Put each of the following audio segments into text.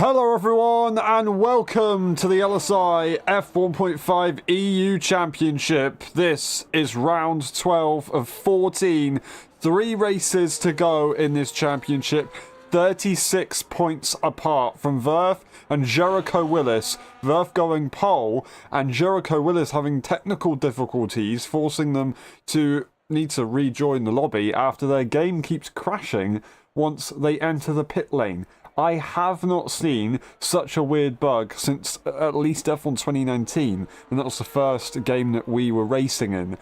Hello everyone and welcome to the LSI F1.5 EU Championship. This is round 12 of 14. 3 races to go in this championship. 36 points apart from Verf and Jericho Willis. Verf going pole and Jericho Willis having technical difficulties, forcing them to need to rejoin the lobby after their game keeps crashing once they enter the pit lane. I have not seen such a weird bug since at least F1 2019, and that was the first game that we were racing in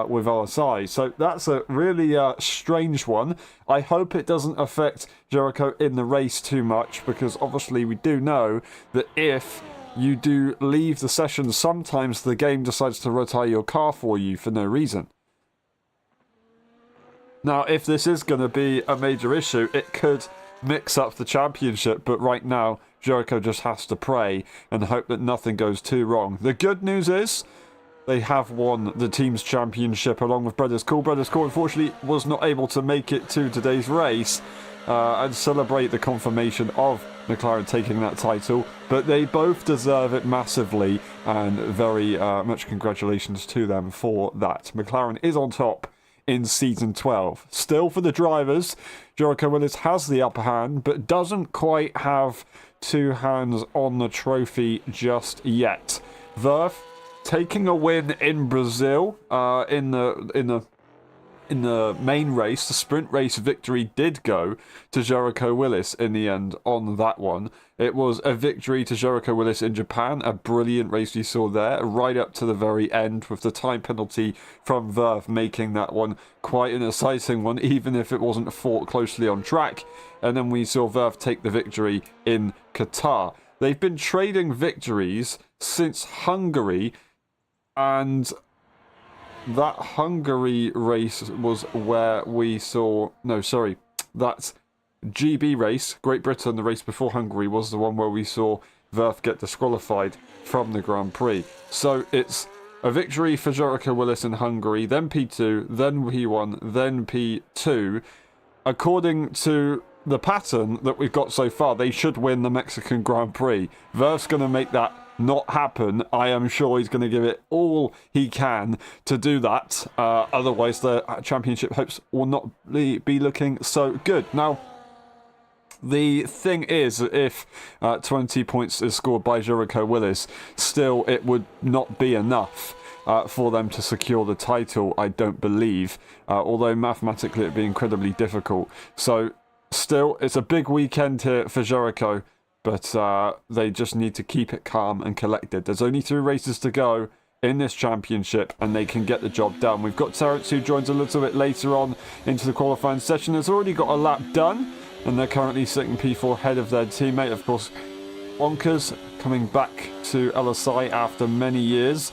with LSI. So that's a really strange one. I hope it doesn't affect Jericho in the race too much, because obviously we do know that if you do leave the session, sometimes the game decides to retire your car for you for no reason. Now, if this is going to be a major issue, it could mix up the championship, but right now Jericho just has to pray and hope that nothing goes too wrong. The good news is they have won the team's championship along with Brothers Cool. Brothers Cool unfortunately was not able to make it to today's race and celebrate the confirmation of McLaren taking that title, but they both deserve it massively, and very much congratulations to them for that. McLaren is on top in Season 12. Still for the drivers, Jericho Willis has the upper hand, but doesn't quite have two hands on the trophy just yet. Verf taking a win in Brazil in the main race. The sprint race victory did go to Jericho Willis in the end on that one. It was a victory to Jericho Willis in Japan, a brilliant race we saw there, right up to the very end, with the time penalty from Verf making that one quite an exciting one, even if it wasn't fought closely on track. And then we saw Verf take the victory in Qatar. They've been trading victories since Hungary, and that Hungary race was where we saw... No, sorry. That GB race, Great Britain, the race before Hungary, was the one where we saw Verf get disqualified from the Grand Prix. So it's a victory for Jericho Willis in Hungary, then P2, then P1, then P2. According to the pattern that we've got so far, they should win the Mexican Grand Prix. Verf's going to make that not happen. I am sure he's going to give it all he can to do that. Otherwise, the championship hopes will not be looking so good. Now, the thing is, if 20 points is scored by Jericho Willis, still it would not be enough for them to secure the title, I don't believe. Although mathematically it'd be incredibly difficult. So, still, it's a big weekend here for Jericho. But they just need to keep it calm and collected. There's only 3 races to go in this championship, and they can get the job done. We've got Terence, who joins a little bit later on into the qualifying session. Has already got a lap done, and they're currently sitting P4 ahead of their teammate. Of course, Bonkers coming back to LSI after many years.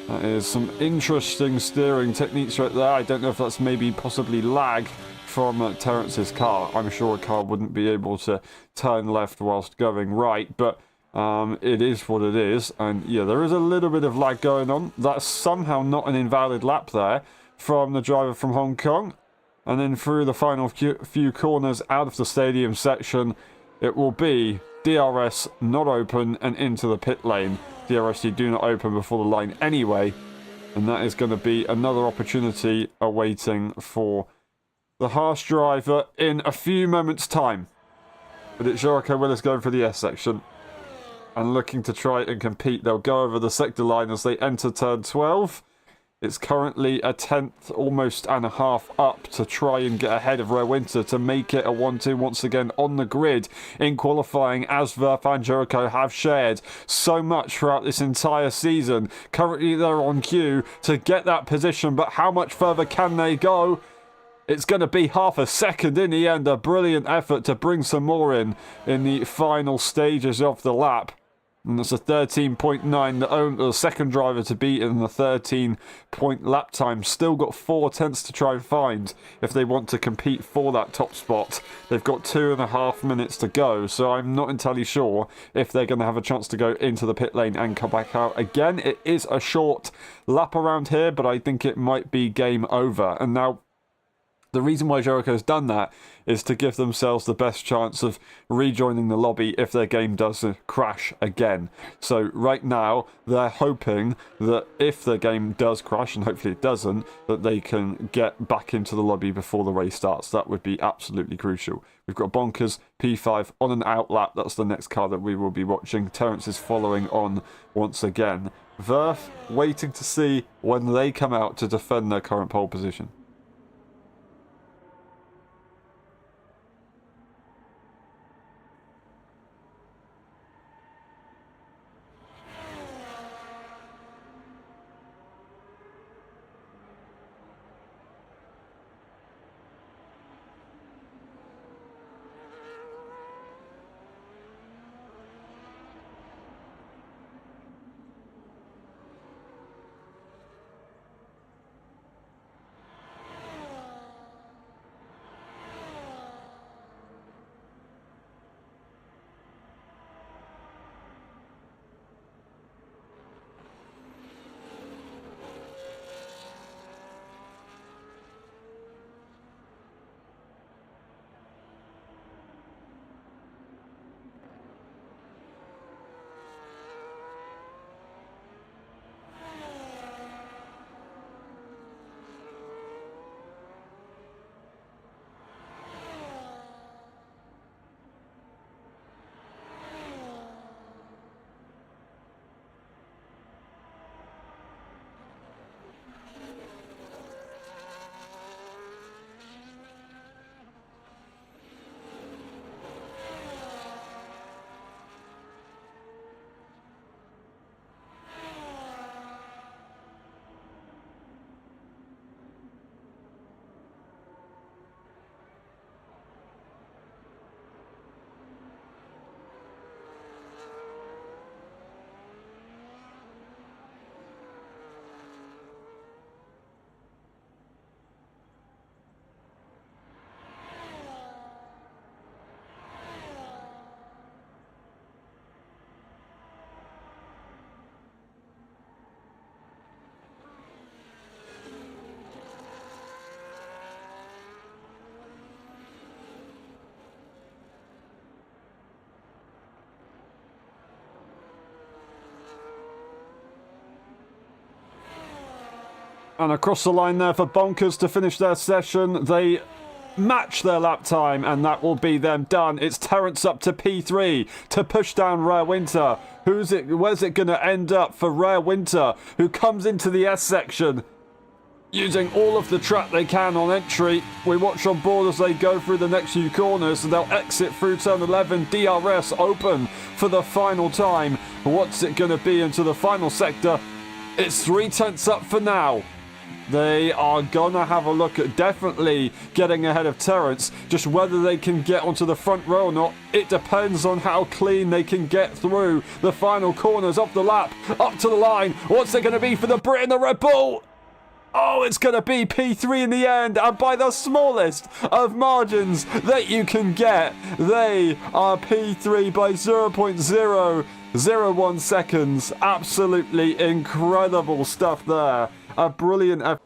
That is some interesting steering techniques right there. I don't know if that's maybe possibly lag from Terence's car. I'm sure a car wouldn't be able to turn left whilst going right, but it is what it is. And yeah, there is a little bit of lag going on. That's somehow not an invalid lap there from the driver from Hong Kong. And then through the final few corners out of the stadium section, it will be DRS not open and into the pit lane. DRS do not open before the line anyway, and that is going to be another opportunity awaiting for the harsh driver in a few moments' time. But it's Jericho Willis going for the S section and looking to try and compete. They'll go over the sector line as they enter turn 12. It's currently a tenth, almost and a half up to try and get ahead of Rare Winter to make it a 1-2 once again on the grid in qualifying, as Verf and Jericho have shared so much throughout this entire season. Currently they're on cue to get that position, but how much further can they go? It's going to be half a second in the end. A brilliant effort to bring some more in the final stages of the lap. And it's a 13.9, the second driver to beat in the 13-point lap time. Still got 4 tenths to try and find if they want to compete for that top spot. They've got 2.5 minutes to go, so I'm not entirely sure if they're going to have a chance to go into the pit lane and come back out again. It is a short lap around here, but I think it might be game over. And now The reason why Jericho's done that is to give themselves the best chance of rejoining the lobby if their game does crash again. So right now, they're hoping that if their game does crash, and hopefully it doesn't, that they can get back into the lobby before the race starts. That would be absolutely crucial. We've got Bonkers, P5 on an outlap. That's the next car that we will be watching. Terrence is following on once again. Verf waiting to see when they come out to defend their current pole position. And across the line there for Bonkers to finish their session. They match their lap time, and that will be them done. It's Terrence up to P3 to push down Rare Winter. Where's it going to end up for Rare Winter, who comes into the S section using all of the track they can on entry? We watch on board as they go through the next few corners, and they'll exit through turn 11. DRS open for the final time. What's it going to be into the final sector? It's 3/10 up for now. They are going to have a look at definitely getting ahead of Terrence. Just whether they can get onto the front row or not, it depends on how clean they can get through the final corners of the lap. Up to the line. What's it going to be for the Brit and the Red Bull? Oh, it's going to be P3 in the end, and by the smallest of margins that you can get. They are P3 by 0.001 seconds. Absolutely incredible stuff there. A brilliant effort.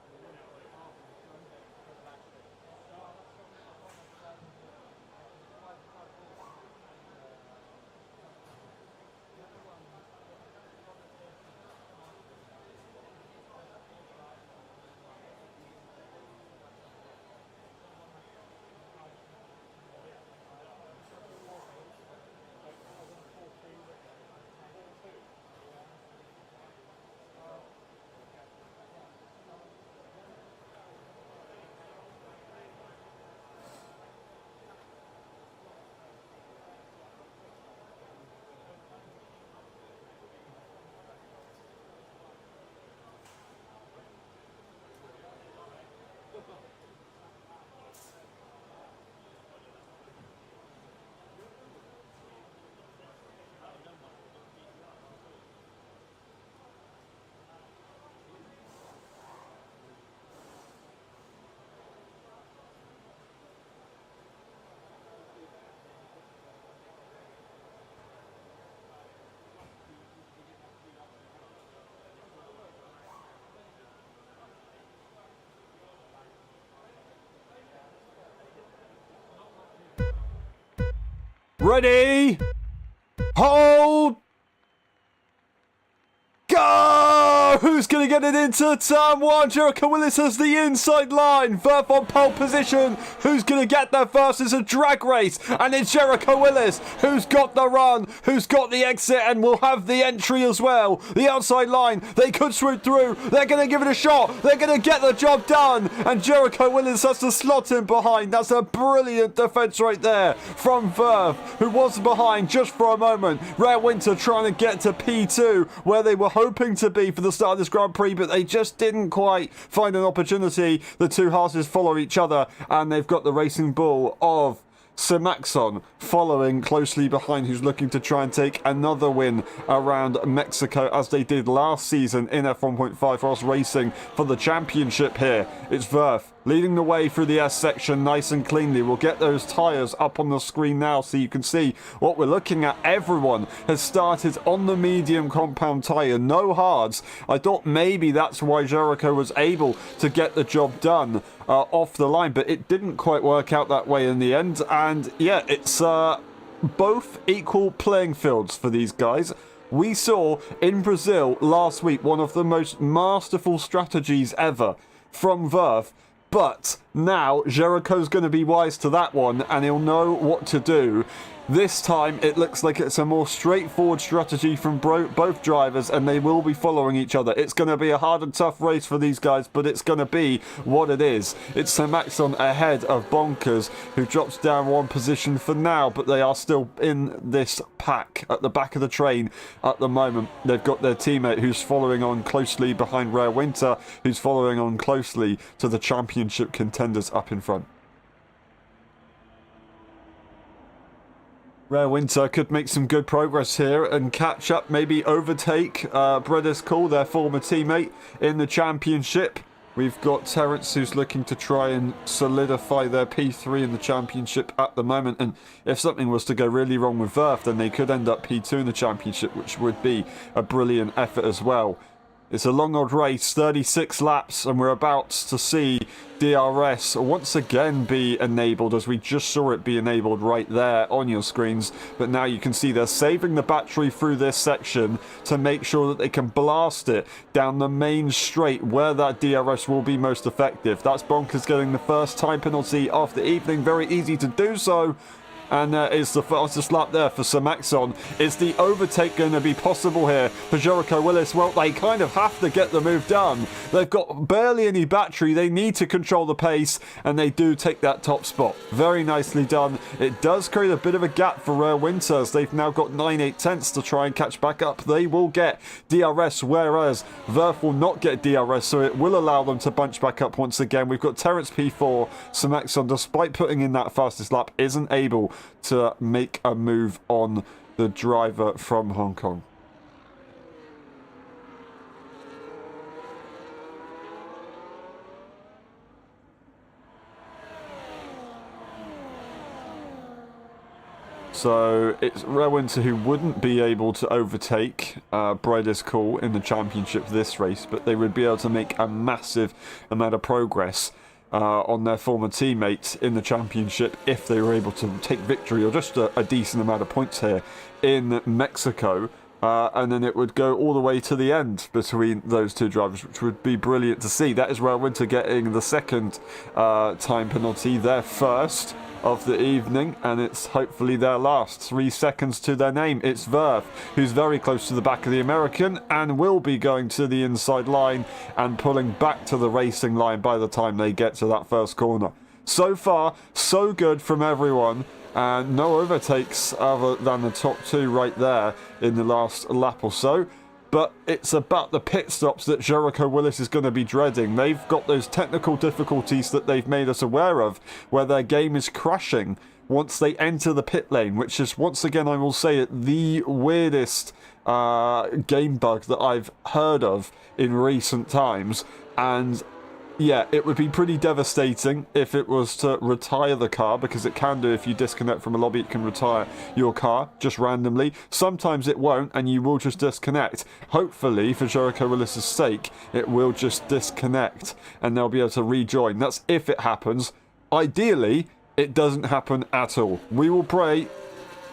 Ready? Hold. Go! Who's going to get it into turn one? Jericho Willis has the inside line. Verf on pole position. Who's going to get there first? It's a drag race. And it's Jericho Willis who's got the run, who's got the exit, and will have the entry as well. The outside line. They could swoop through. They're going to give it a shot. They're going to get the job done. And Jericho Willis has to slot in behind. That's a brilliant defense right there from Verf, who was behind just for a moment. Rare Winter trying to get to P2, where they were hoping to be for the start of this Grand Prix, but they just didn't quite find an opportunity. The two horses follow each other, and they've got the racing bull of Simaxon following closely behind, who's looking to try and take another win around Mexico, as they did last season in F1.5 Horse Racing for the championship here. It's Verf leading the way through the S section nice and cleanly. We'll get those tyres up on the screen now so you can see what we're looking at. Everyone has started on the medium compound tyre, no hards. I thought maybe that's why Jericho was able to get the job done off the line, but it didn't quite work out that way in the end. And yeah, it's both equal playing fields for these guys. We saw in Brazil last week one of the most masterful strategies ever from Verf. But now Jericho's going to be wise to that one, and he'll know what to do. This time it looks like it's a more straightforward strategy from both drivers, and they will be following each other. It's going to be a hard and tough race for these guys, but it's going to be what it is. It's Simaxon ahead of Bonkers, who drops down one position for now, but they are still in this pack at the back of the train at the moment. They've got their teammate who's following on closely behind Rare Winter, who's following on closely to the championship contenders up in front. Rare Winter could make some good progress here and catch up, maybe overtake Brothers Call, their former teammate, in the championship. We've got Terence, who's looking to try and solidify their P3 in the championship at the moment. And if something was to go really wrong with Verf, then they could end up P2 in the championship, which would be a brilliant effort as well. It's a long old race, 36 laps, and we're about to see DRS once again be enabled, as we just saw it be enabled right there on your screens. But now you can see they're saving the battery through this section to make sure that they can blast it down the main straight where that DRS will be most effective. That's Bonkers getting the first time penalty of the evening. Very easy to do so. And it's the fastest lap there for Simaxon. Is the overtake going to be possible here for Jericho Willis? Well, they kind of have to get the move done. They've got barely any battery. They need to control the pace, and they do take that top spot. Very nicely done. It does create a bit of a gap for Rare Winters. They've now got 9/8 tenths to try and catch back up. They will get DRS, whereas Verf will not get DRS, so it will allow them to bunch back up once again. We've got Terence P4. Simaxon, despite putting in that fastest lap, isn't able to make a move on the driver from Hong Kong. So it's Rare Winter who wouldn't be able to overtake Brightest Call in the championship this race, but they would be able to make a massive amount of progress on their former teammates in the championship if they were able to take victory, or just a decent amount of points here in Mexico. And then it would go all the way to the end between those two drivers, which would be brilliant to see. That is Rare Winter getting the second time penalty, their first of the evening, and it's hopefully their last. 3 seconds to their name. It's Verf, who's very close to the back of the American and will be going to the inside line and pulling back to the racing line by the time they get to that first corner. So far, so good from everyone. And no overtakes other than the top two right there in the last lap or so. But it's about the pit stops that Jericho Willis is going to be dreading. They've got those technical difficulties that they've made us aware of, where their game is crashing once they enter the pit lane, which is, once again, I will say it, the weirdest game bug that I've heard of in recent times. And yeah, it would be pretty devastating if it was to retire the car, because it can do. If you disconnect from a lobby, it can retire your car just randomly. Sometimes it won't, and you will just disconnect. Hopefully, for Jericho Willis' sake, it will just disconnect, and they'll be able to rejoin. That's if it happens. Ideally, it doesn't happen at all. We will pray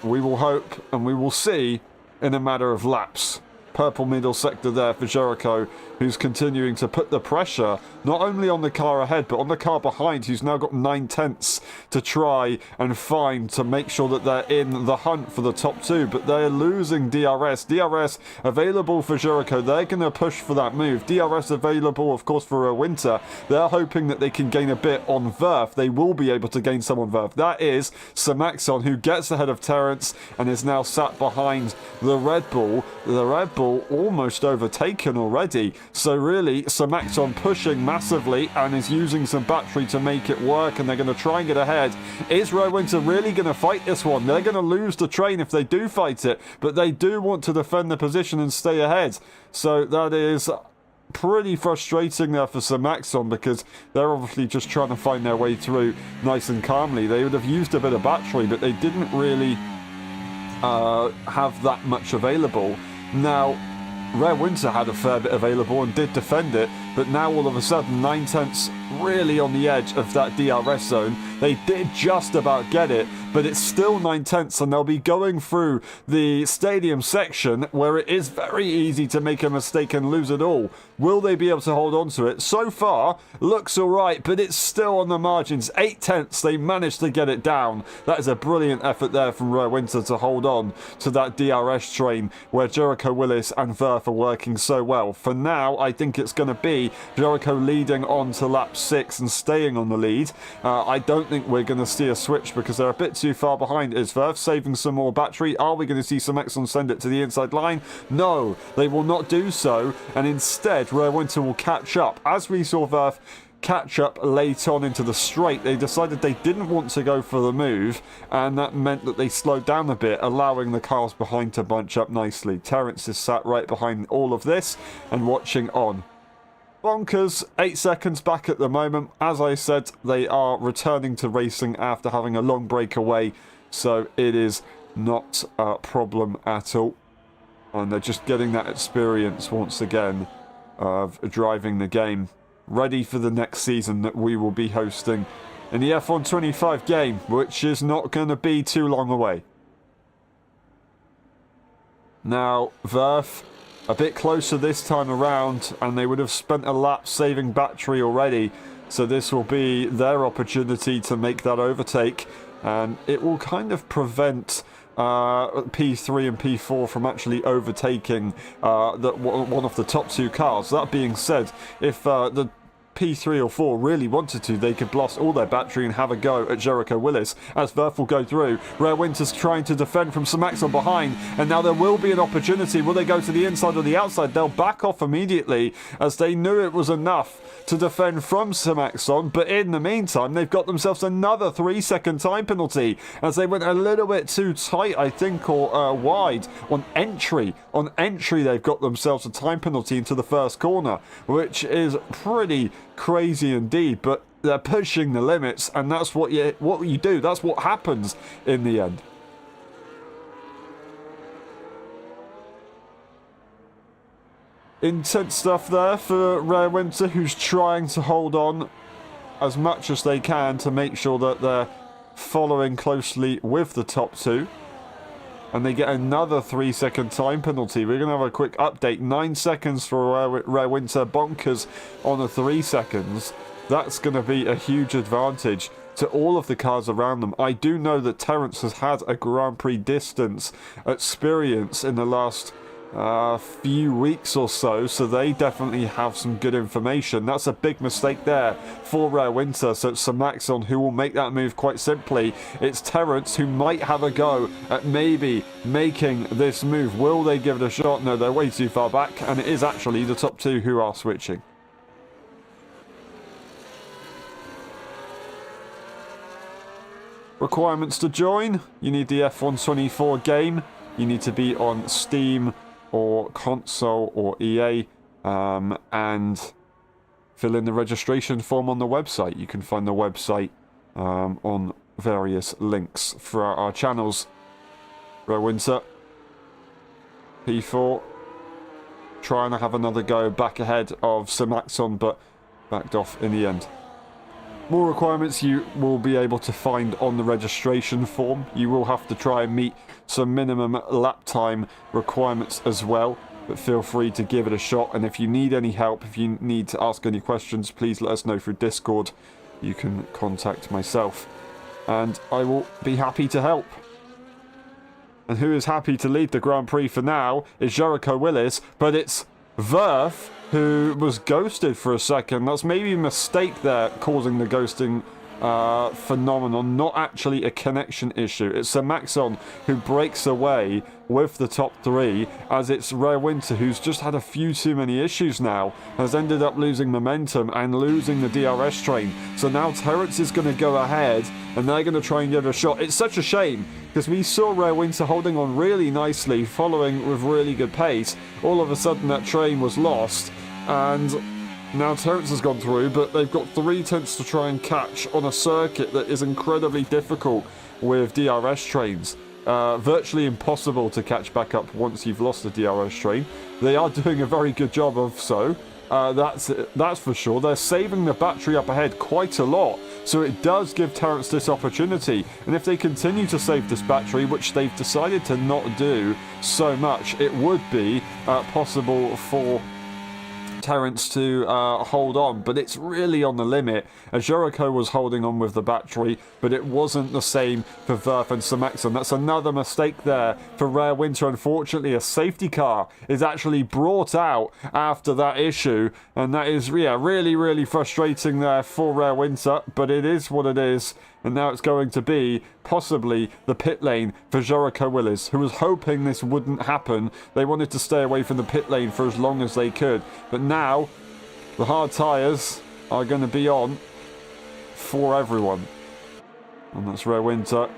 we will hope and we will see in a matter of laps. Purple middle sector there for Jericho, who's continuing to put the pressure not only on the car ahead but on the car behind, who's now got 9/10 to try and find to make sure that they're in the hunt for the top two. But they're losing DRS. DRS available for Jericho. They're going to push for that move. DRS available, of course, for Winter. They're hoping that they can gain a bit on Verf. They will be able to gain some on Verf. That is Samaxon, who gets ahead of Terrence and is now sat behind the Red Bull. The Red Bull almost overtaken already. So really, Samaxon pushing massively and is using some battery to make it work, and they're going to try and get ahead. Is Rare Winter really going to fight this one? They're going to lose the train if they do fight it, but they do want to defend the position and stay ahead. So that is pretty frustrating there for Samaxon, because they're obviously just trying to find their way through nice and calmly. They would have used a bit of battery, but they didn't really have that much available. Now, Rare Winter had a fair bit available and did defend it, but now all of a sudden 9/10 really on the edge of that DRS zone. They did just about get it, but it's still 9/10, and they'll be going through the stadium section where it is very easy to make a mistake and lose it all. Will they be able to hold on to it? So far, looks alright, but it's still on the margins. 8/10, they managed to get it down. That is a brilliant effort there from Rare Winter to hold on to that DRS train where Jericho Willis and Verf are working so well. For now, I think it's going to be Jericho leading on to lap 6 and staying on the lead. I don't think we're going to see a switch because they're a bit too far behind. Is Verf saving some more battery? Are we going to see some Exxon send it to the inside line? No, they will not do so, and instead Rare Winter will catch up. As we saw Verf catch up late on into the straight, they decided they didn't want to go for the move, and that meant that they slowed down a bit, allowing the cars behind to bunch up nicely. Terrence is sat right behind all of this and watching on. Bonkers, 8 seconds back at the moment. As I said, they are returning to racing after having a long break away, so it is not a problem at all. And they're just getting that experience once again of driving the game, ready for the next season that we will be hosting in the F1.25 game, which is not going to be too long away. Now, Verf a bit closer this time around, and they would have spent a lap saving battery already, so this will be their opportunity to make that overtake, and it will kind of prevent P3 and P4 from actually overtaking one of the top two cars. That being said, if the P3 or 4 really wanted to, they could blast all their battery and have a go at Jericho Willis as Verf will go through. Rare Winter's trying to defend from Samaxon behind, and now there will be an opportunity. Will they go to the inside or the outside? They'll back off immediately as they knew it was enough to defend from Samaxon, but in the meantime they've got themselves another 3-second time penalty as they went a little bit too tight, I think, or wide on entry. On entry they've got themselves a time penalty into the first corner, which is pretty crazy indeed, but they're pushing the limits, and that's what you do. That's what happens in the end. Intense stuff there for Rare Winter, who's trying to hold on as much as they can to make sure that they're following closely with the top two. And they get another 3-second time penalty. We're going to have a quick update. 9 seconds for Rare Winter. Bonkers on the 3 seconds. That's going to be a huge advantage to all of the cars around them. I do know that Terrence has had a Grand Prix distance experience in the last few weeks or so, so they definitely have some good information. That's a big mistake there for Rare Winter, so it's Samaxon who will make that move quite simply. It's Terrence who might have a go at maybe making this move. Will they give it a shot? No, they're way too far back, and it is actually the top two who are switching. Requirements to join: you need the F1.24 game, you need to be on Steam or console or EA, and fill in the registration form on the website. You can find the website on various links for our channels. Rare Winter, P4, trying to have another go back ahead of Samaxon, but backed off in the end. More requirements you will be able to find on the registration form. You will have to try and meet some minimum lap time requirements as well, but feel free to give it a shot. And if you need any help, if you need to ask any questions, please let us know through Discord. You can contact myself and I will be happy to help. And who is happy to lead the Grand Prix for now is Jericho Willis, but it's Verf who was ghosted for a second. That's maybe a mistake there causing the ghosting phenomenon, not actually a connection issue. It's Sir Maxon who breaks away with the top three, as it's Rare Winter, who's just had a few too many issues now, has ended up losing momentum and losing the DRS train. So now Terrence is going to go ahead and they're going to try and give it a shot. It's such a shame because we saw Rare Winter holding on really nicely, following with really good pace. All of a sudden that train was lost and now Terrence has gone through, but they've got 3 tenths to try and catch on a circuit that is incredibly difficult with DRS trains. Virtually impossible to catch back up once you've lost the DRS train. They are doing a very good job of so. That's for sure. They're saving the battery up ahead quite a lot, so it does give Terrence this opportunity. And if they continue to save this battery, which they've decided to not do so much, it would be possible for Terrence to hold on, but it's really on the limit, as Jericho was holding on with the battery, but it wasn't the same for Verf and Sir Maxon. That's another mistake there for Rare Winter. Unfortunately, a safety car is actually brought out after that issue, and that is really frustrating there for Rare Winter, but it is what it is. And now it's going to be possibly the pit lane for Jericho Willis, who was hoping this wouldn't happen. They wanted to stay away from the pit lane for as long as they could. But now, the hard tyres are going to be on for everyone. And that's Rare Winter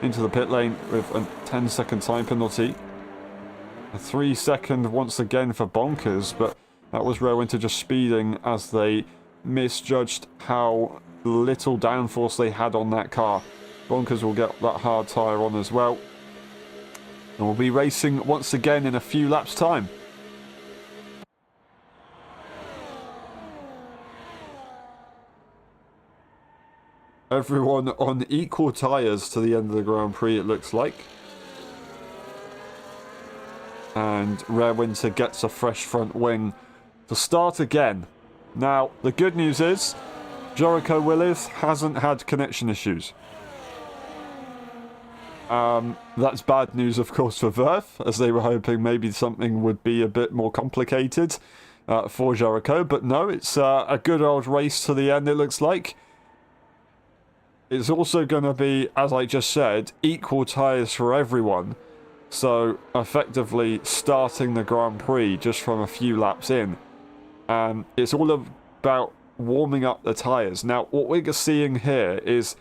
into the pit lane with a 10-second time penalty. A 3-second once again for Bonkers, but that was Rare Winter just speeding as they misjudged how little downforce they had on that car. Bonkers will get that hard tyre on as well. And we'll be racing once again in a few laps' time. Everyone on equal tyres to the end of the Grand Prix, it looks like. And Rare Winter gets a fresh front wing to start again. Now, the good news is Jericho Willis hasn't had connection issues. That's bad news, of course, for Verf, as they were hoping maybe something would be a bit more complicated for Jericho. But no, it's a good old race to the end, it looks like. It's also going to be, as I just said, equal tyres for everyone. So, effectively starting the Grand Prix just from a few laps in. It's all about warming up the tyres. Now, what we're seeing here is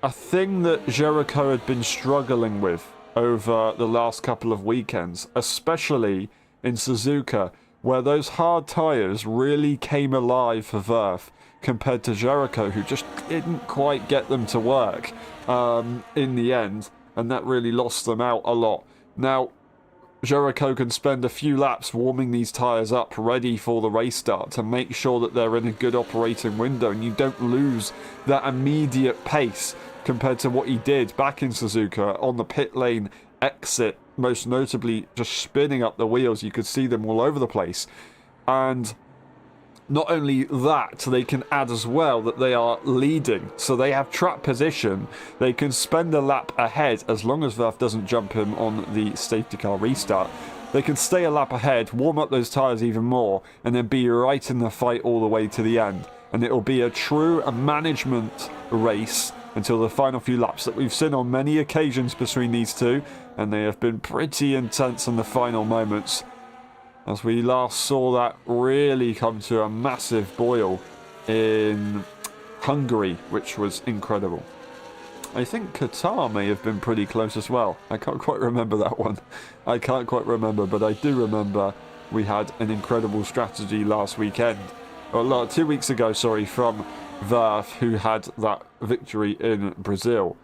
a thing that Jericho had been struggling with over the last couple of weekends, especially in Suzuka, where those hard tyres really came alive for Verf compared to Jericho, who just didn't quite get them to work in the end, and that really lost them out a lot. Now, Jericho can spend a few laps warming these tyres up ready for the race start to make sure that they're in a good operating window and you don't lose that immediate pace compared to what he did back in Suzuka on the pit lane exit, most notably just spinning up the wheels. You could see them all over the place. And not only that, they can add as well that they are leading. So they have track position. They can spend a lap ahead as long as Verf doesn't jump him on the safety car restart. They can stay a lap ahead, warm up those tyres even more, and then be right in the fight all the way to the end. And it will be a true management race until the final few laps that we've seen on many occasions between these two. And they have been pretty intense in the final moments, as we last saw that really come to a massive boil in Hungary, which was incredible. I think Qatar may have been pretty close as well. I can't quite remember that one. I can't quite remember, but I do remember we had an incredible strategy last weekend. Or 2 weeks ago, sorry, from Verf, who had that victory in Brazil.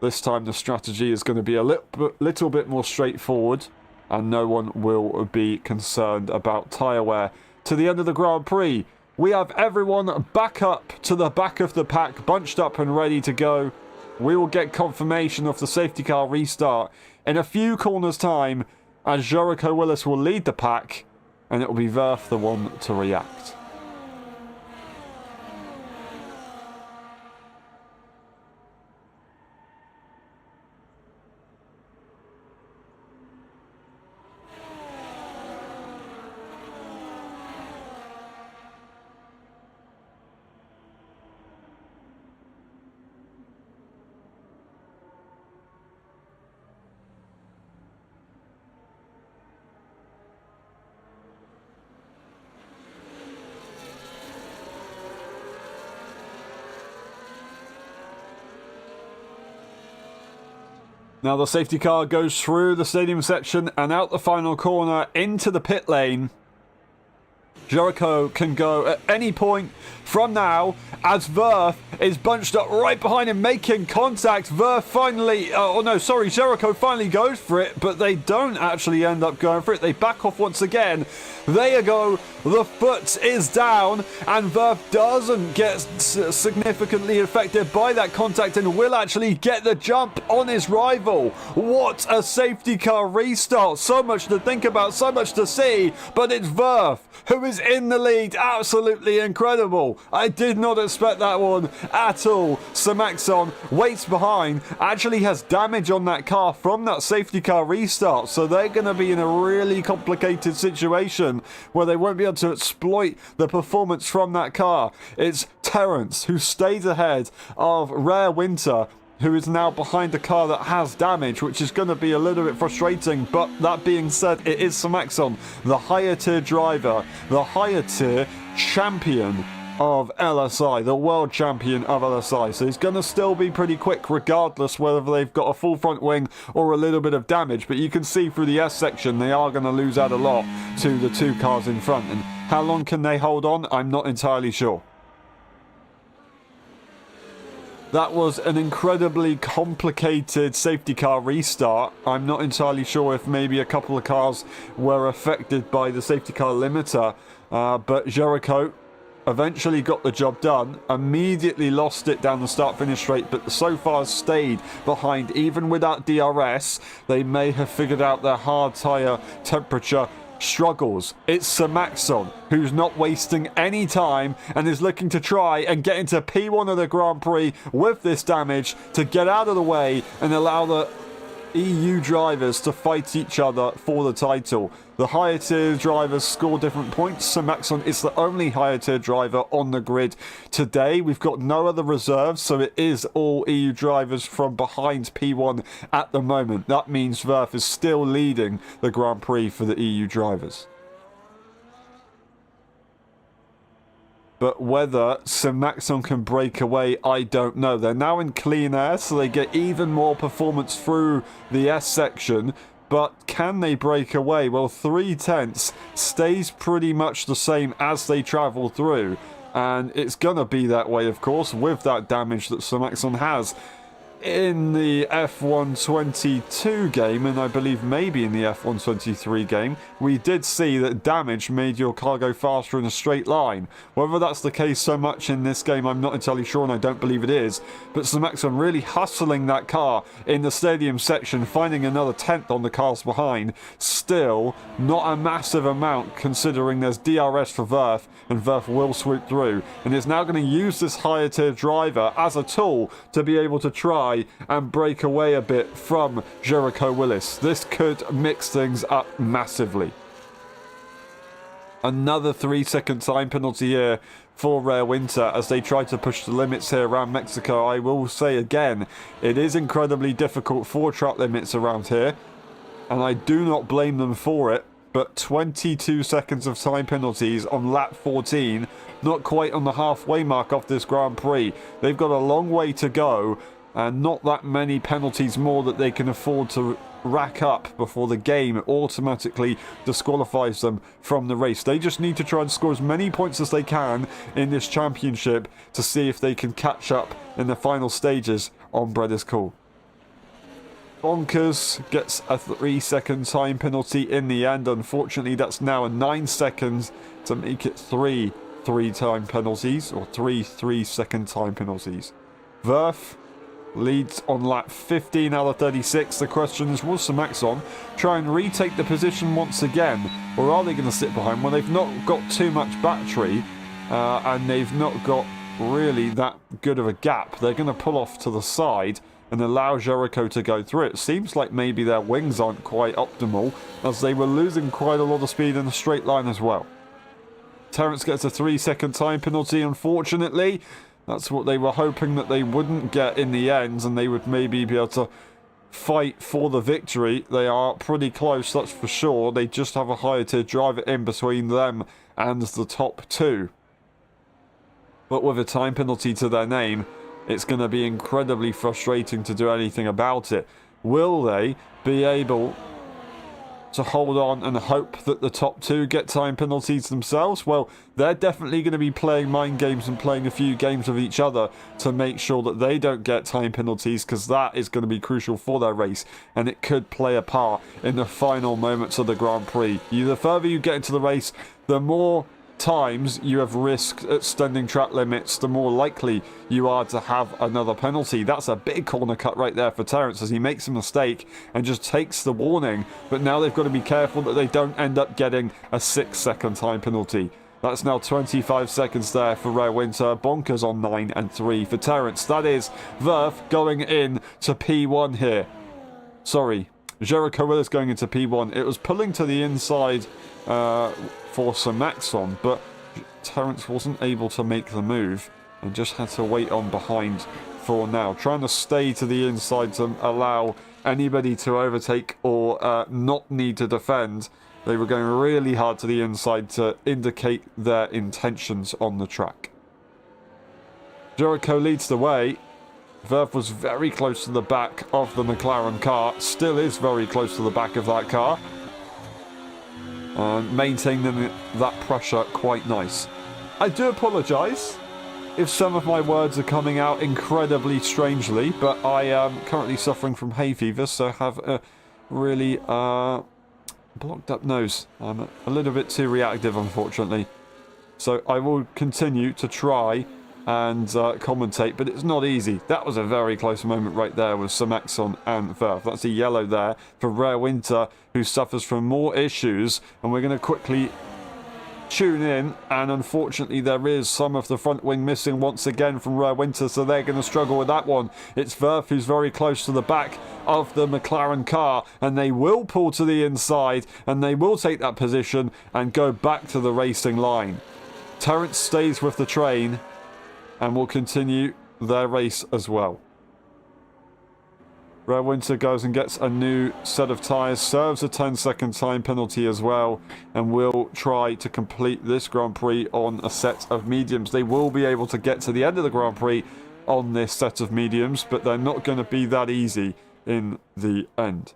This time the strategy is going to be a little bit more straightforward, and no one will be concerned about tyre wear. To the end of the Grand Prix, We have everyone back up to the back of the pack, bunched up and ready to go. We will get confirmation of the safety car restart in a few corners' time, as Jericho Willis will lead the pack, and it will be Verf the one to react. Now the safety car goes through the stadium section and out the final corner into the pit lane. Jericho can go at any point from now, as Verf is bunched up right behind him, making contact. Verf finally, Jericho finally goes for it, but they don't actually end up going for it. They back off once again. There you go, the foot is down, and Verf doesn't get significantly affected by that contact and will actually get the jump on his rival. What a safety car restart. So much to think about, so much to see, but it's Verf who is in the lead. Absolutely incredible. I did not expect that one at all. Samaxon waits behind, actually has damage on that car from that safety car restart, so they're going to be in a really complicated situation where they won't be able to exploit the performance from that car. It's Terrence who stays ahead of Rare Winter, who is now behind a car that has damage, which is going to be a little bit frustrating. But that being said, it is Samaxon, the higher tier driver, the higher tier champion of LSI, the world champion of LSI. So he's going to still be pretty quick regardless whether they've got a full front wing or a little bit of damage. But you can see through the S section they are going to lose out a lot to the two cars in front. And how long can they hold on? I'm not entirely sure. That was an incredibly complicated safety car restart. I'm not entirely sure if maybe a couple of cars were affected by the safety car limiter, but Jericho eventually got the job done, immediately lost it down the start-finish straight, but so far stayed behind. Even without DRS, they may have figured out their hard tyre temperature struggles. It's Samaxon who's not wasting any time and is looking to try and get into P1 of the Grand Prix with this damage to get out of the way and allow the EU drivers to fight each other for the title. The higher tier drivers score different points. Samaxon is the only higher tier driver on the grid today. We've got no other reserves, so it is all EU drivers from behind P1 at the moment. That means Verf is still leading the Grand Prix for the EU drivers. But whether Samaxon can break away, I don't know. They're now in clean air, so they get even more performance through the S section. But can they break away? Well, 3/10 stays pretty much the same as they travel through. And it's going to be that way, of course, with that damage that Samaxon has. In the F1.22 game, and I believe maybe in the F1.23 game, we did see that damage made your car go faster in a straight line. Whether that's the case so much in this game, I'm not entirely sure, and I don't believe it is. But Samaxon really hustling that car in the stadium section, finding another 10th on the cars behind. Still, not a massive amount, considering there's DRS for Verf, and Verf will swoop through. And is now going to use this higher tier driver as a tool to be able to try and break away a bit from Jericho Willis. This could mix things up massively. Another 3-second time penalty here for Rare Winter as they try to push the limits here around Mexico. I will say again, it is incredibly difficult for track limits around here, and I do not blame them for it. But 22 seconds of time penalties on lap 14, not quite on the halfway mark of this Grand Prix. They've got a long way to go, and not that many penalties more that they can afford to rack up before the game automatically disqualifies them from the race. They just need to try and score as many points as they can in this championship to see if they can catch up in the final stages on Bread is Cool. Bonkers gets a 3-second time penalty in the end. Unfortunately, that's now a 9 seconds to make it 3 3 time penalties, or 3 second time penalties. Verf leads on lap 15 out of 36. The question is, will Samaxon try and retake the position once again, or are they going to sit behind? Well, they've not got too much battery, and they've not got really that good of a gap. They're going to pull off to the side and allow Jericho to go through. It seems like maybe their wings aren't quite optimal, as they were losing quite a lot of speed in the straight line as well. Terrence gets a 3 second time penalty, unfortunately. That's what they were hoping that they wouldn't get in the end, and they would maybe be able to fight for the victory. They are pretty close, that's for sure. They just have a higher tier driver in between them and the top 2. But with a time penalty to their name, it's going to be incredibly frustrating to do anything about it. Will they be able to hold on and hope that the top 2 get time penalties themselves? Well, they're definitely going to be playing mind games and playing a few games with each other to make sure that they don't get time penalties, because that is going to be crucial for their race, and it could play a part in the final moments of the Grand Prix. The further you get into the race, the more times you have risked extending track limits, the more likely you are to have another penalty. That's a big corner cut right there for Terrence, as he makes a mistake and just takes the warning. But now they've got to be careful that they don't end up getting a 6 second time penalty. That's now 25 seconds there for Rare Winter. Bonkers on 9 and 3 for Terrence. That is Verf going in to P1 here. Sorry, Jericho Willis going into P1. It was pulling to the inside for Samaxon, but Terrence wasn't able to make the move and just had to wait on behind for now, trying to stay to the inside to allow anybody to overtake or not need to defend. They were going really hard to the inside to indicate their intentions on the track. Jericho leads the way. Verf was very close to the back of the McLaren car, still is very close to the back of that car, and maintaining that pressure quite nice. I do apologise if some of my words are coming out incredibly strangely, but I am currently suffering from hay fever, so have a really blocked up nose. I'm a little bit too reactive, unfortunately. So I will continue to try and commentate, but it's not easy. That was a very close moment right there with Samaxon and Verf. That's a yellow there for Rare Winter, who suffers from more issues, and we're going to quickly tune in, and unfortunately there is some of the front wing missing once again from Rare Winter, so they're going to struggle with that one. It's Verf who's very close to the back of the McLaren car, and they will pull to the inside, and they will take that position and go back to the racing line. Terrence stays with the train and will continue their race as well. Rare Winter goes and gets a new set of tyres, serves a 10-second time penalty as well, and will try to complete this Grand Prix on a set of mediums. They will be able to get to the end of the Grand Prix on this set of mediums, but they're not going to be that easy in the end.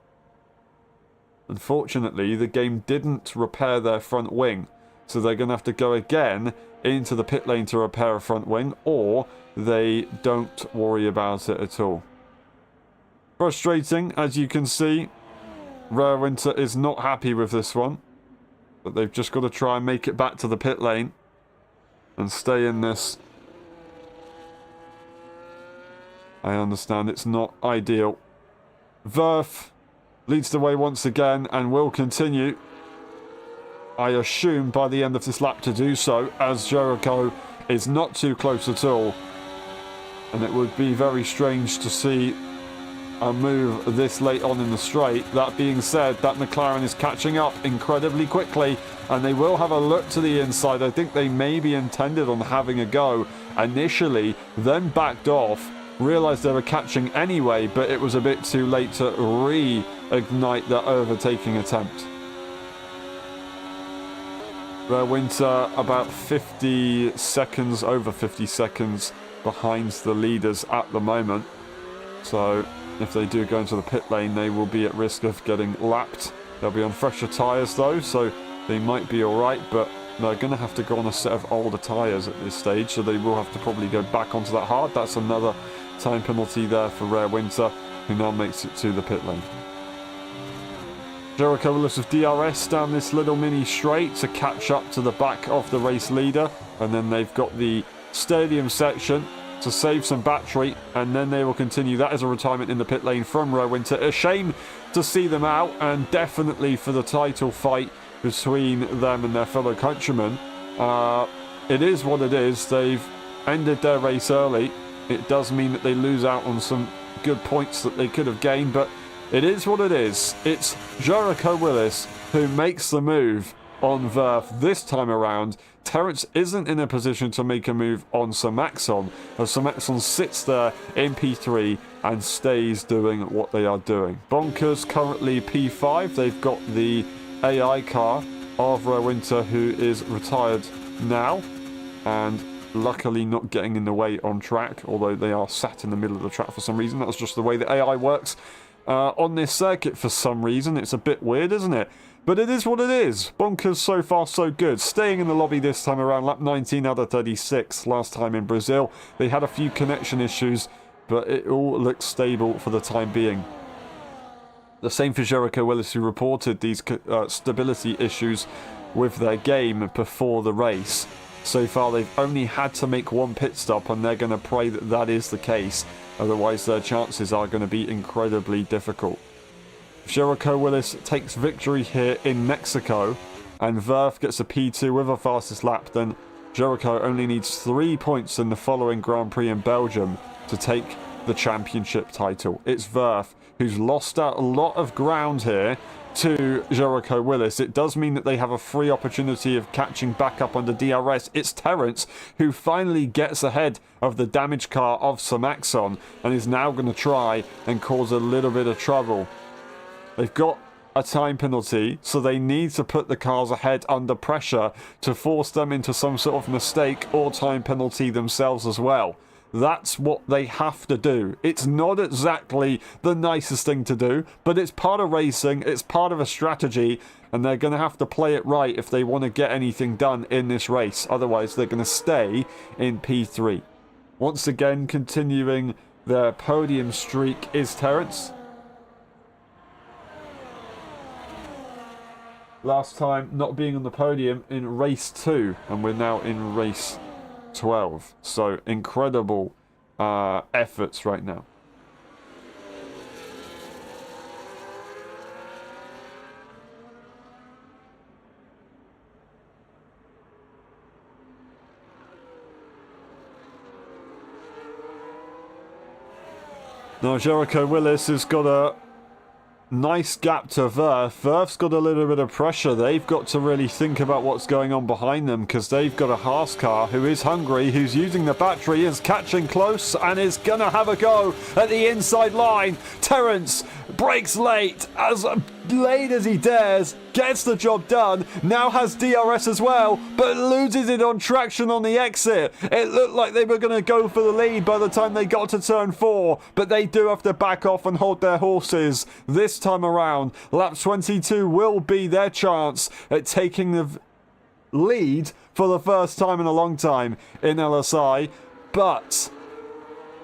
Unfortunately, the game didn't repair their front wing, so they're going to have to go again into the pit lane to repair a front wing, or they don't worry about it at all. Frustrating, as you can see. Rare Winter is not happy with this one, but they've just got to try and make it back to the pit lane and stay in this. I understand it's not ideal. Verf leads the way once again and will continue, I assume, by the end of this lap to do so, as Jericho is not too close at all. And it would be very strange to see a move this late on in the straight. That being said, that McLaren is catching up incredibly quickly, and they will have a look to the inside. I think they maybe intended on having a go initially, then backed off, realised they were catching anyway, but it was a bit too late to reignite their overtaking attempt. Rare Winter about 50 seconds, over 50 seconds behind the leaders at the moment. So if they do go into the pit lane, they will be at risk of getting lapped. They'll be on fresher tyres though, so they might be alright, but they're going to have to go on a set of older tyres at this stage, so they will have to probably go back onto that hard. That's another time penalty there for Rare Winter, who now makes it to the pit lane. Jericho Willis with DRS down this little mini straight to catch up to the back of the race leader. And then they've got the stadium section to save some battery, and then they will continue. That is a retirement in the pit lane from Winter. A shame to see them out, and definitely for the title fight between them and their fellow countrymen. It is what it is. They've ended their race early. It does mean that they lose out on some good points that they could have gained, but it is what it is. It's Jericho Willis who makes the move on Verf this time around. Terence isn't in a position to make a move on Sir Maxon, as Sir Maxon sits there in P3 and stays doing what they are doing. Bonkers currently P5. They've got the AI car of Winter, who is retired now, and luckily not getting in the way on track, although they are sat in the middle of the track for some reason. That's just the way the AI works on this circuit for some reason. It's a bit weird, isn't it? But it is what it is. Bonkers so far so good. Staying in the lobby this time around, lap 19 out of 36 last time in Brazil. They had a few connection issues, but it all looks stable for the time being. The same for Jericho Willis, who reported these stability issues with their game before the race. So far they've only had to make one pit stop, and they're going to pray that that is the case. Otherwise their chances are going to be incredibly difficult. If Jericho Willis takes victory here in Mexico and Verf gets a P2 with a fastest lap, then Jericho only needs 3 points in the following Grand Prix in Belgium to take the championship title. It's Verf who's lost out a lot of ground here to Jericho Willis. It does mean that they have a free opportunity of catching back up under DRS. It's Terence who finally gets ahead of the damaged car of Sir Maxon and is now going to try and cause a little bit of trouble. They've got a time penalty, so they need to put the cars ahead under pressure to force them into some sort of mistake or time penalty themselves as well. That's what they have to do. It's not exactly the nicest thing to do, but it's part of racing, it's part of a strategy, and they're going to have to play it right if they want to get anything done in this race. Otherwise, they're going to stay in P3. Once again, continuing their podium streak is Terence. Last time not being on the podium in race 2, and we're now in race 12. So incredible efforts right now. Now Jericho Willis has got a nice gap to Verf. Verf's got a little bit of pressure. They've got to really think about what's going on behind them, because they've got a Haas car who is hungry, who's using the battery, is catching close, and is going to have a go at the inside line. Terence brakes late as he dares, gets the job done, now has DRS as well, but loses it on traction on the exit. It looked like they were going to go for the lead by the time they got to turn 4, but they do have to back off and hold their horses. This time around, lap 22 will be their chance at taking the lead for the first time in a long time in LSI, but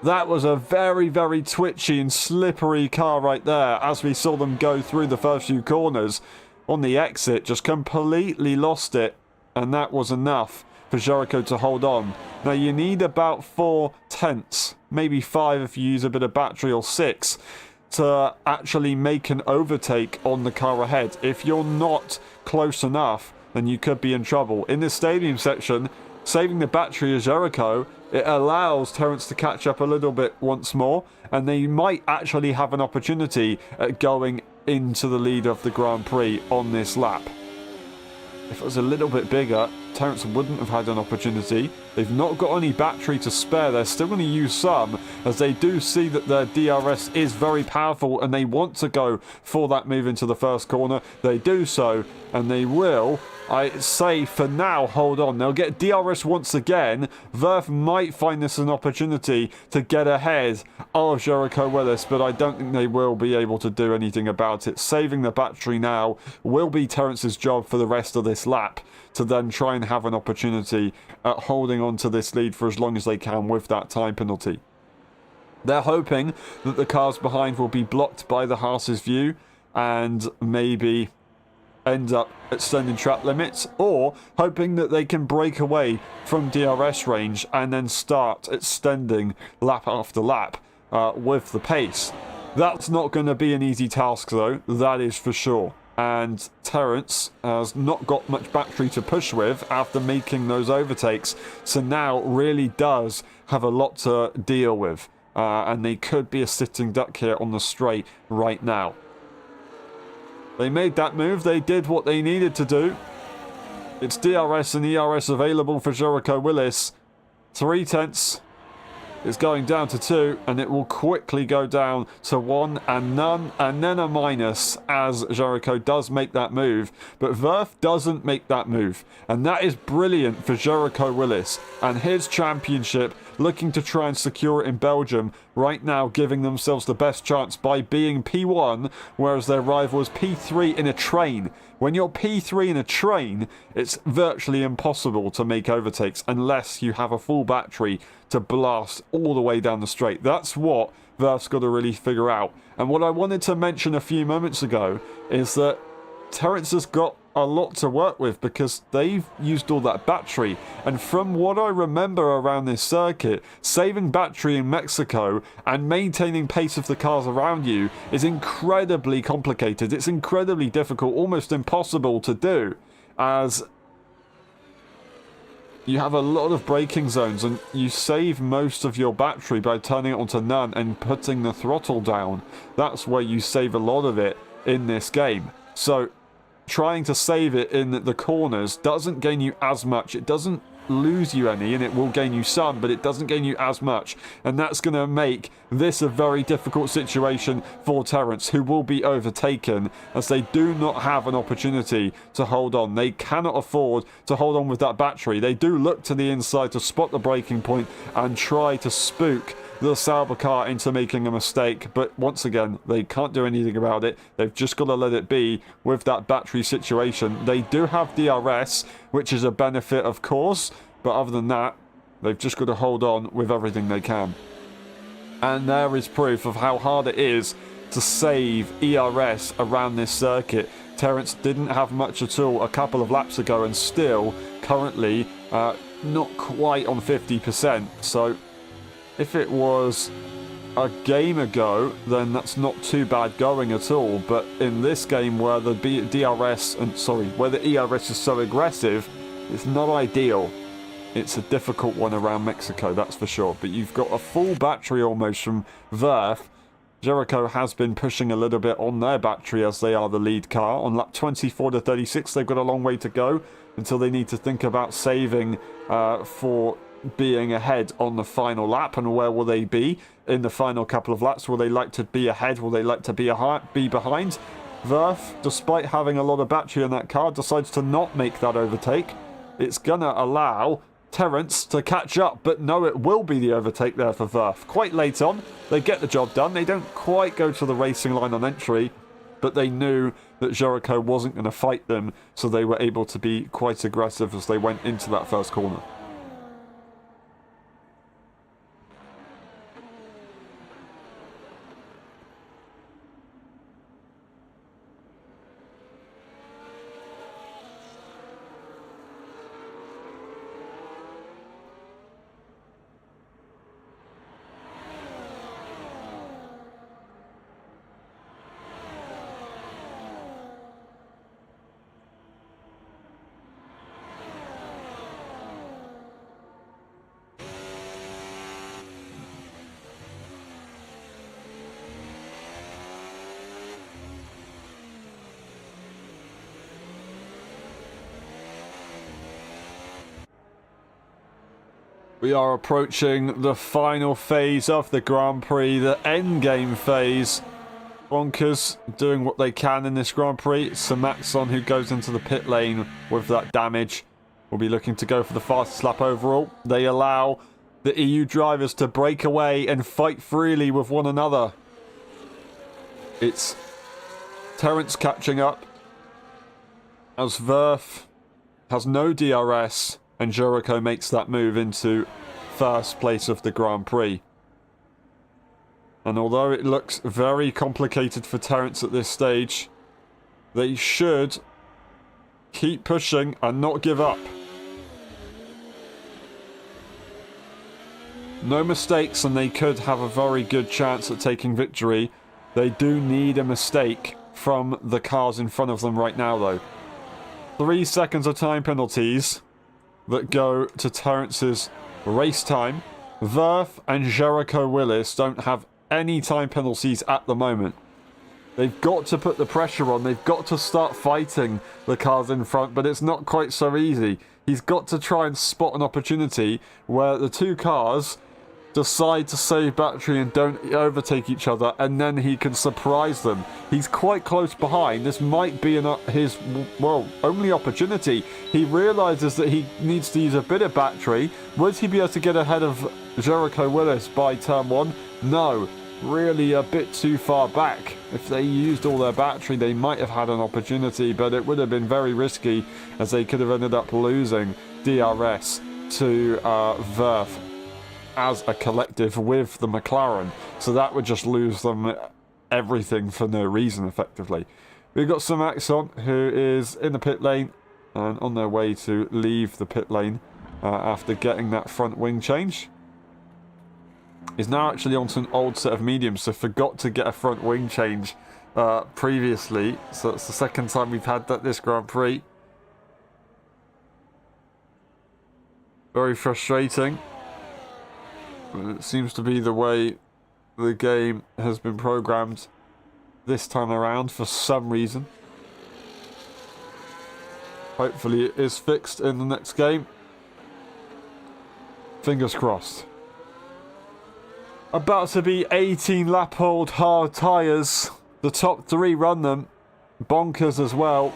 that was a very, very twitchy and slippery car right there as we saw them go through the first few corners. On the exit, just completely lost it, and that was enough for Jericho to hold on. Now you need about 4 tenths, maybe 5 if you use a bit of battery, or 6, to actually make an overtake on the car ahead. If you're not close enough, then you could be in trouble. In the stadium section, saving the battery of Jericho, it allows Terence to catch up a little bit once more, and they might actually have an opportunity at going into the lead of the Grand Prix on this lap. If it was a little bit bigger, Terence wouldn't have had an opportunity. They've not got any battery to spare. They're still going to use some, as they do see that their DRS is very powerful and they want to go for that move into the first corner. They do so, and they will, I say for now, hold on. They'll get DRS once again. Verf might find this an opportunity to get ahead of Jericho Willis, but I don't think they will be able to do anything about it. Saving the battery now will be Terence's job for the rest of this lap, to then try and have an opportunity at holding on to this lead for as long as they can with that time penalty. They're hoping that the cars behind will be blocked by the Haas's view, and maybe end up extending track limits, or hoping that they can break away from DRS range and then start extending lap after lap with the pace. That's not going to be an easy task though, that is for sure. And Terence has not got much battery to push with after making those overtakes, so now really does have a lot to deal with, and they could be a sitting duck here on the straight right now. They made that move, they did what they needed to do. It's DRS and ERS available for Jericho Willis. 3/10 is going down to 2, and it will quickly go down to 1 and none, and then a minus as Jericho does make that move. But Verth doesn't make that move, and that is brilliant for Jericho Willis and his championship, looking to try and secure it in Belgium, right now giving themselves the best chance by being P1, whereas their rival is P3 in a train. When you're P3 in a train, it's virtually impossible to make overtakes unless you have a full battery to blast all the way down the straight. That's what Verth's got to really figure out. And what I wanted to mention a few moments ago is that Terence has got a lot to work with because they've used all that battery, and from what I remember around this circuit, saving battery in Mexico and maintaining pace of the cars around you is incredibly complicated. It's incredibly difficult, almost impossible to do, as you have a lot of braking zones and you save most of your battery by turning it onto none and putting the throttle down. That's where you save a lot of it in this game. So trying to save it in the corners doesn't gain you as much. It doesn't lose you any, and it will gain you some, but it doesn't gain you as much, and that's going to make this a very difficult situation for Terence, who will be overtaken as they do not have an opportunity to hold on. They cannot afford to hold on with that battery. They do look to the inside to spot the braking point and try to spook the Sauber car into making a mistake, but once again, they can't do anything about it. They've just got to let it be with that battery situation. They do have DRS, which is a benefit, of course, but other than that, they've just got to hold on with everything they can. And there is proof of how hard it is to save ERS around this circuit. Terence didn't have much at all a couple of laps ago, and still currently not quite on 50%, so if it was a game ago, then that's not too bad going at all. But in this game, where the where the ERS is so aggressive, it's not ideal. It's a difficult one around Mexico, that's for sure. But you've got a full battery almost from Verth. Jericho has been pushing a little bit on their battery as they are the lead car. On lap 24 to 36, they've got a long way to go until they need to think about saving for being ahead on the final lap. And where will they be in the final couple of laps? Will they like to be ahead? Will they like to be behind? Verth, despite having a lot of battery in that car, decides to not make that overtake. It's gonna allow Terence to catch up, but no, it will be the overtake there for Verth. Quite late on, they get the job done. They don't quite go to the racing line on entry, but they knew that Jericho wasn't going to fight them, so they were able to be quite aggressive as they went into that first corner. We are approaching the final phase of the Grand Prix, the endgame phase. Bonkers doing what they can in this Grand Prix. It's Maxon who goes into the pit lane with that damage. Will be looking to go for the fastest lap overall. They allow the EU drivers to break away and fight freely with one another. It's Terence catching up as Verth has no DRS. And Jericho makes that move into first place of the Grand Prix. And although it looks very complicated for Terence at this stage, they should keep pushing and not give up. No mistakes and they could have a very good chance at taking victory. They do need a mistake from the cars in front of them right now though. 3 seconds of time penalties that go to Terence's race time. Verth and Jericho Willis don't have any time penalties at the moment. They've got to put the pressure on. They've got to start fighting the cars in front, but it's not quite so easy. He's got to try and spot an opportunity where the two cars decide to save battery and don't overtake each other, and then he can surprise them. He's quite close behind. This might be his, well, only opportunity. He realizes that he needs to use a bit of battery. Would he be able to get ahead of Jericho Willis by turn 1? No. Really a bit too far back. If they used all their battery, they might have had an opportunity, but it would have been very risky, as they could have ended up losing DRS to Verth as a collective with the McLaren. So that would just lose them everything for no reason, effectively. We've got some Axon, who is in the pit lane and on their way to leave the pit lane after getting that front wing change. He's now actually onto an old set of mediums, so forgot to get a front wing change previously. So it's the second time we've had that this Grand Prix. Very frustrating. But it seems to be the way the game has been programmed this time around for some reason. Hopefully it is fixed in the next game. Fingers crossed. About to be 18 lap old hard tyres. The top 3 run them. Bonkers as well.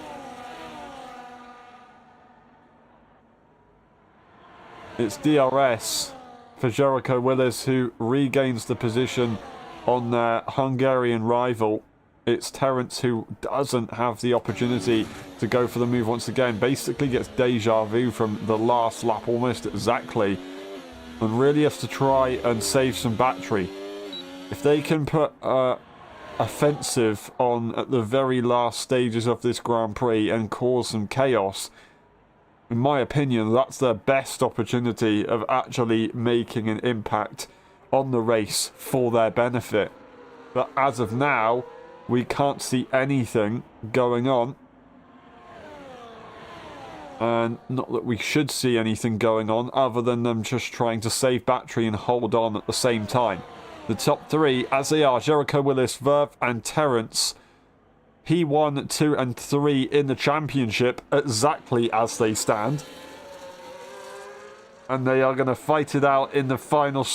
It's DRS for Jericho Willis, who regains the position on their Hungarian rival. It's Terence who doesn't have the opportunity to go for the move once again. Basically gets deja vu from the last lap almost exactly. And really has to try and save some battery. If they can put offensive on at the very last stages of this Grand Prix and cause some chaos, in my opinion, that's their best opportunity of actually making an impact on the race for their benefit. But as of now, we can't see anything going on. And not that we should see anything going on other than them just trying to save battery and hold on at the same time. The top 3, as they are, Jericho Willis, Verth and Terence, P1, 2 and 3 in the championship exactly as they stand. And they are going to fight it out in the final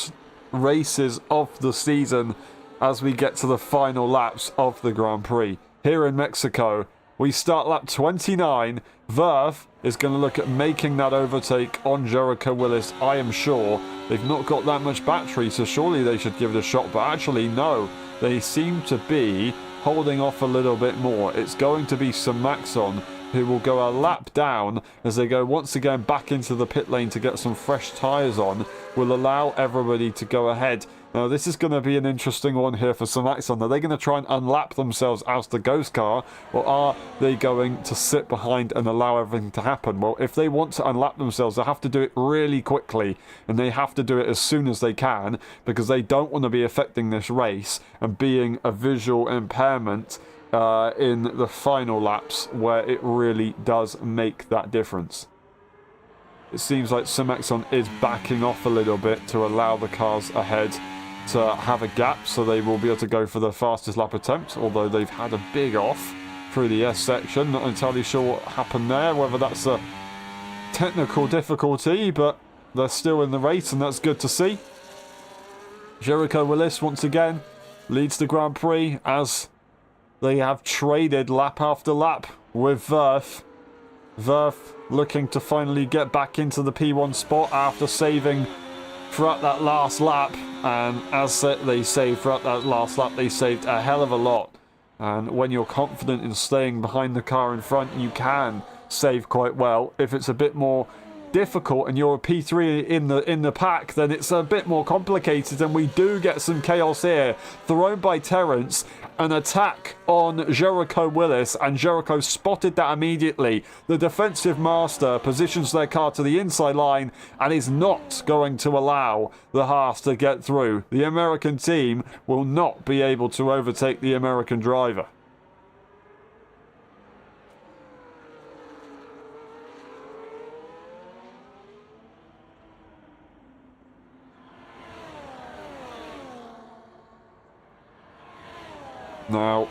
races of the season as we get to the final laps of the Grand Prix. Here in Mexico, we start lap 29. Verth is going to look at making that overtake on Jericho Willis, I am sure. They've not got that much battery, so surely they should give it a shot. But actually, no. They seem to be holding off a little bit more. It's going to be Maxon who will go a lap down as they go once again back into the pit lane to get some fresh tyres on. Will allow everybody to go ahead. Now this is going to be an interesting one here for Maxon. Are they going to try and unlap themselves as the ghost car, or are they going to sit behind and allow everything to happen? Well, if they want to unlap themselves, they have to do it really quickly, and they have to do it as soon as they can, because they don't want to be affecting this race and being a visual impairment in the final laps where it really does make that difference. It seems like Maxon is backing off a little bit to allow the cars ahead to have a gap, so they will be able to go for the fastest lap attempt, although they've had a big off through the S section. Not entirely sure what happened there, whether that's a technical difficulty, but they're still in the race, and that's good to see. Jericho Willis once again leads the Grand Prix as they have traded lap after lap with Verth. Verth looking to finally get back into the P1 spot after saving throughout that last lap, and as they saved throughout that last lap, they saved a hell of a lot. And when you're confident in staying behind the car in front, you can save quite well. If it's a bit more difficult and you're a P3 in the pack, then it's a bit more complicated, and we do get some chaos here. Thrown by Terence, an attack on Jericho Willis, and Jericho spotted that immediately. The defensive master positions their car to the inside line and is not going to allow the Haas to get through. The American team will not be able to overtake the American driver. Now,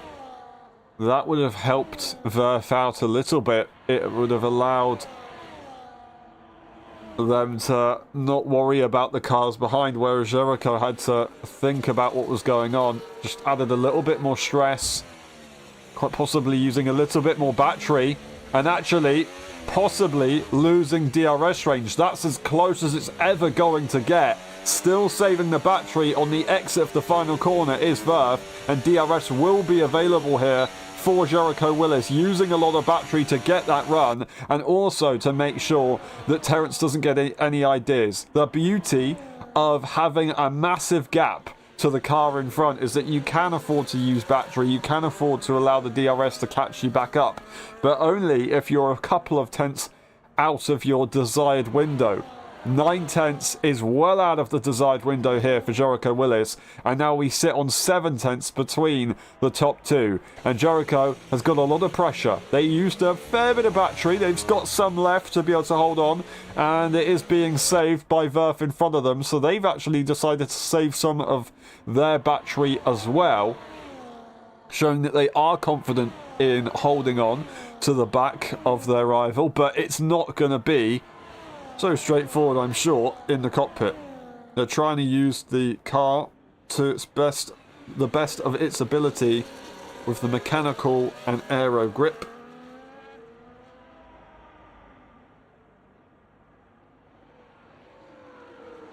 that would have helped Verf out a little bit. It would have allowed them to not worry about the cars behind, whereas Jericho had to think about what was going on. Just added a little bit more stress, quite possibly using a little bit more battery, and actually possibly losing DRS range. That's as close as it's ever going to get. Still saving the battery on the exit of the final corner is Verf, and DRS will be available here for Jericho Willis, using a lot of battery to get that run, and also to make sure that Terence doesn't get any ideas. The beauty of having a massive gap to the car in front is that you can afford to use battery, you can afford to allow the DRS to catch you back up, but only if you're a couple of tenths out of your desired window. 9 tenths is well out of the desired window here for Jericho Willis, and now we sit on 7 tenths between the top two, and Jericho has got a lot of pressure. They used a fair bit of battery, they've got some left to be able to hold on, and it is being saved by Verf in front of them, so they've actually decided to save some of their battery as well, showing that they are confident in holding on to the back of their rival, but it's not going to be so straightforward, I'm sure, in the cockpit. They're trying to use the car to its best, the best of its ability, with the mechanical and aero grip.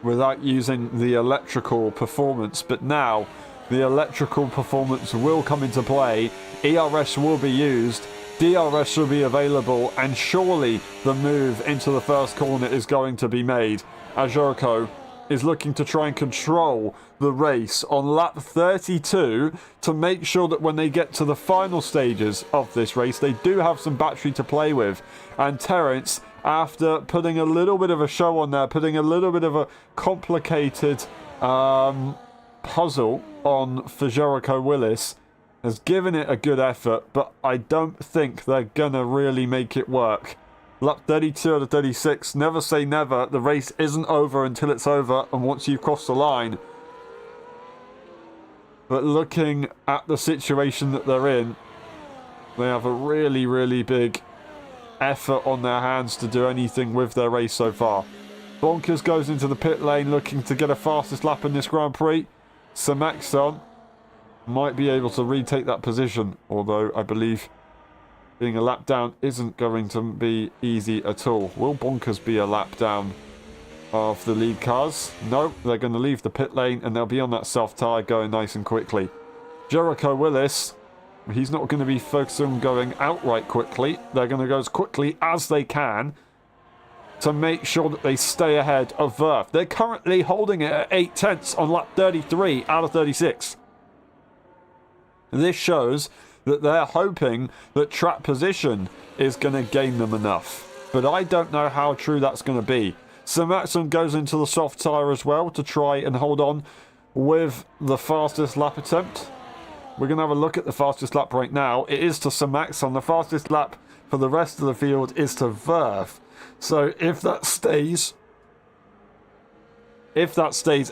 Without using the electrical performance, but now the electrical performance will come into play. ERS will be used. DRS will be available, and surely the move into the first corner is going to be made, as Jericho is looking to try and control the race on lap 32 to make sure that when they get to the final stages of this race, they do have some battery to play with. And Terence, after putting a little bit of a show on there, putting a little bit of a complicated puzzle on for Jericho Willis, has given it a good effort, but I don't think they're gonna really make it work. Lap 32 out of 36, never say never. The race isn't over until it's over, and once you've crossed the line. But looking at the situation that they're in, they have a really, really big effort on their hands to do anything with their race so far. Bonkers goes into the pit lane looking to get a fastest lap in this Grand Prix. Samakson might be able to retake that position, although I believe being a lap down isn't going to be easy at all. Will Bonkers be a lap down of the lead cars? No, they're going to leave the pit lane and they'll be on that soft tyre going nice and quickly. Jericho Willis, he's not going to be focusing on going outright quickly. They're going to go as quickly as they can to make sure that they stay ahead of Verf. They're currently holding it at 8 tenths on lap 33 out of 36. This shows that they're hoping that track position is going to gain them enough. But I don't know how true that's going to be. Samakson goes into the soft tyre as well to try and hold on with the fastest lap attempt. We're going to have a look at the fastest lap right now. It is to Samakson. The fastest lap for the rest of the field is to Verf. So if that stays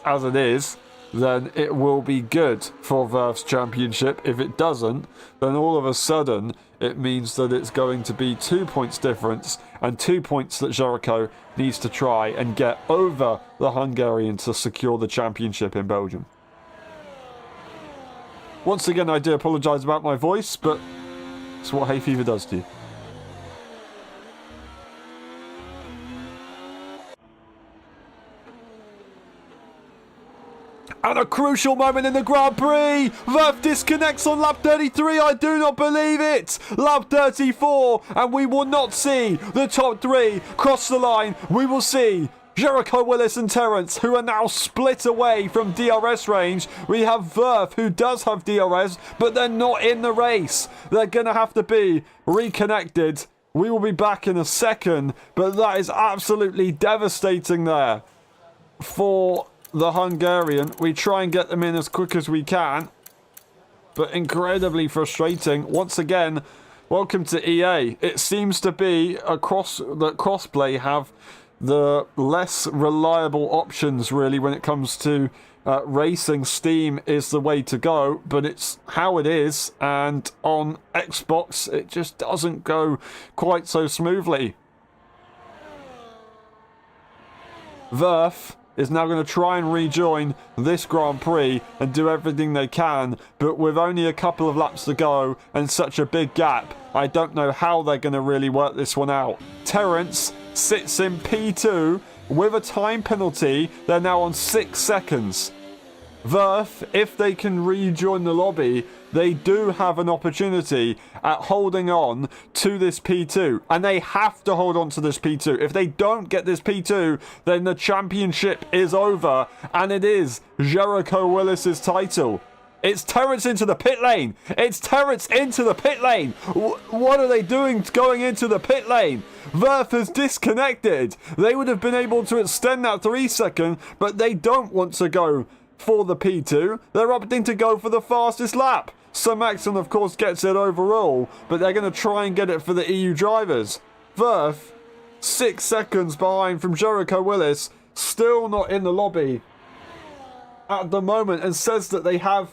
as it is, then it will be good for Verf's championship. If it doesn't, then all of a sudden it means that it's going to be 2 points difference, and 2 points that Jericho needs to try and get over the Hungarian to secure the championship in Belgium. Once again, I do apologise about my voice, but it's what hay fever does to you. And a crucial moment in the Grand Prix. Verf disconnects on lap 33. I do not believe it. Lap 34. And we will not see the top three cross the line. We will see Jericho Willis and Terence, who are now split away from DRS range. We have Verf, who does have DRS, but they're not in the race. They're going to have to be reconnected. We will be back in a second, but that is absolutely devastating there for the Hungarian. We try and get them in as quick as we can, but incredibly frustrating. Once again, welcome to EA. It seems to be that Crossplay have the less reliable options, really, when it comes to racing. Steam is the way to go, but it's how it is, and on Xbox it just doesn't go quite so smoothly. Verf is now going to try and rejoin this Grand Prix and do everything they can, but with only a couple of laps to go and such a big gap, I don't know how they're going to really work this one out. Terence sits in P2 with a time penalty. They're now on 6 seconds. Verf, if they can rejoin the lobby, they do have an opportunity at holding on to this P2. And they have to hold on to this P2. If they don't get this P2, then the championship is over. And it is Jericho Willis's title. It's Terence into the pit lane. It's Terence into the pit lane. What are they doing going into the pit lane? Verf has disconnected. They would have been able to extend that 3 second, but they don't want to go for the P2. They're opting to go for the fastest lap. Sir Maxon, of course, gets it overall, but they're going to try and get it for the EU drivers. Verf, 6 seconds behind from Jericho Willis, still not in the lobby at the moment, and says that they have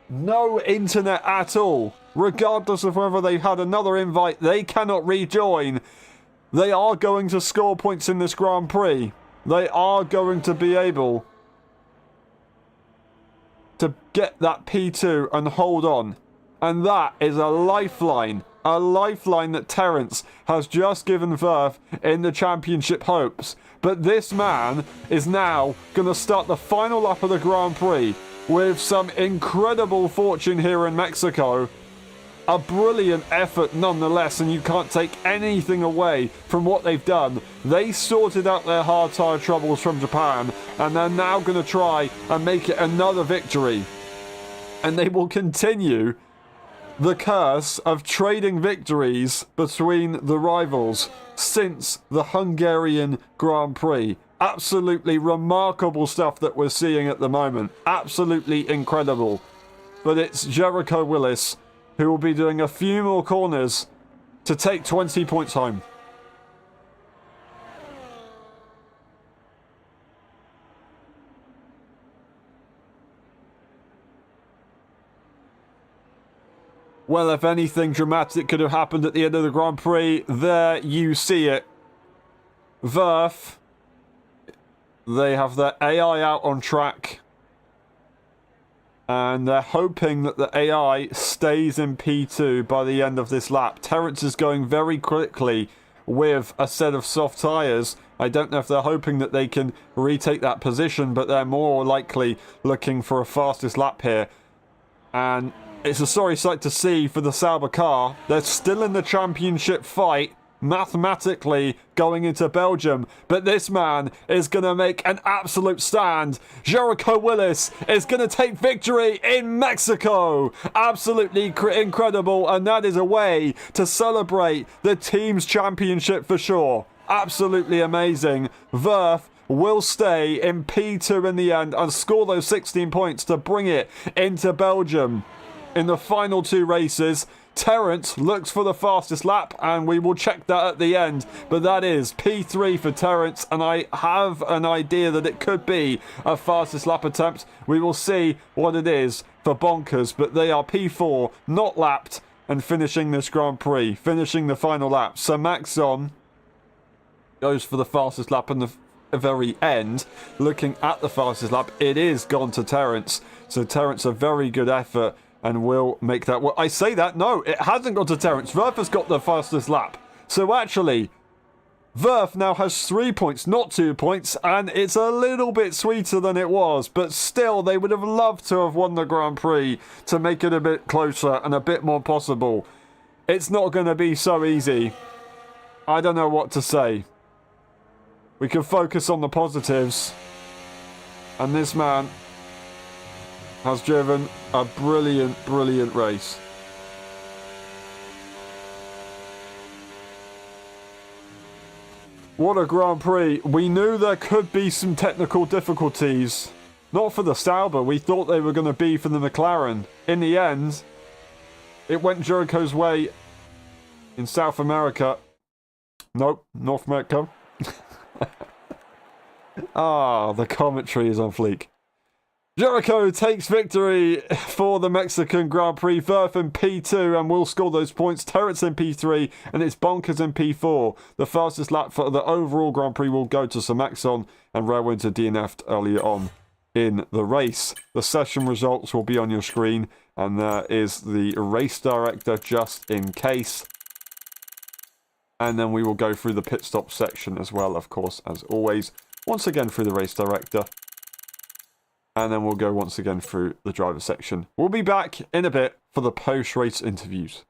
no internet at all. Regardless of whether they've had another invite, they cannot rejoin. They are going to score points in this Grand Prix. They are going to be able to get that P2 and hold on. And that is a lifeline that Terence has just given Verf in the championship hopes. But this man is now going to start the final lap of the Grand Prix with some incredible fortune here in Mexico. A brilliant effort nonetheless, and you can't take anything away from what they've done. They sorted out their hard tire troubles from Japan, and they're now going to try and make it another victory. And they will continue the curse of trading victories between the rivals since the Hungarian Grand Prix. Absolutely remarkable stuff that we're seeing at the moment. Absolutely incredible. But it's Jericho Willis who will be doing a few more corners to take 20 points home. Well, if anything dramatic could have happened at the end of the Grand Prix, there you see it. Verf, they have their AI out on track, and they're hoping that the AI stays in P2 by the end of this lap. Terence is going very quickly with a set of soft tyres. I don't know if they're hoping that they can retake that position, but they're more likely looking for a fastest lap here. And it's a sorry sight to see for the Sauber car. They're still in the championship fight, mathematically going into Belgium, but this man is going to make an absolute stand. Jericho Willis is going to take victory in Mexico. Absolutely incredible, and that is a way to celebrate the team's championship for sure. Absolutely amazing. Verf will stay in P2 in the end and score those 16 points to bring it into Belgium. In the final two races, Terence looks for the fastest lap, and we will check that at the end. But that is P3 for Terence, and I have an idea that it could be a fastest lap attempt. We will see what it is for Bonkers, but they are P4, not lapped, and finishing this Grand Prix, finishing the final lap. So Maxon goes for the fastest lap in the very end. Looking at the fastest lap, it is gone to Terence. So Terence, a very good effort, and will make that. Well, I say that, no, it hasn't gone to Terence. Verf has got the fastest lap. So actually, Verf now has 3 points, not 2 points, and it's a little bit sweeter than it was, but still, they would have loved to have won the Grand Prix to make it a bit closer and a bit more possible. It's not going to be so easy. I don't know what to say. We can focus on the positives. And this man has driven a brilliant, brilliant race. What a Grand Prix. We knew there could be some technical difficulties. Not for the Sauber. We thought they were going to be for the McLaren. In the end, it went Jericho's way in South America. Nope, North America. The commentary is on fleek. Jericho takes victory for the Mexican Grand Prix. Verf in P2 and will score those points. Terrence in P3 and it's Bonkers in P4. The fastest lap for the overall Grand Prix will go to Sir Maxon, and Rare Winter DNF'd earlier on in the race. The session results will be on your screen, and there is the race director just in case. And then we will go through the pit stop section as well, of course, as always. Once again through the race director. And then we'll go once again through the driver section. We'll be back in a bit for the post-race interviews.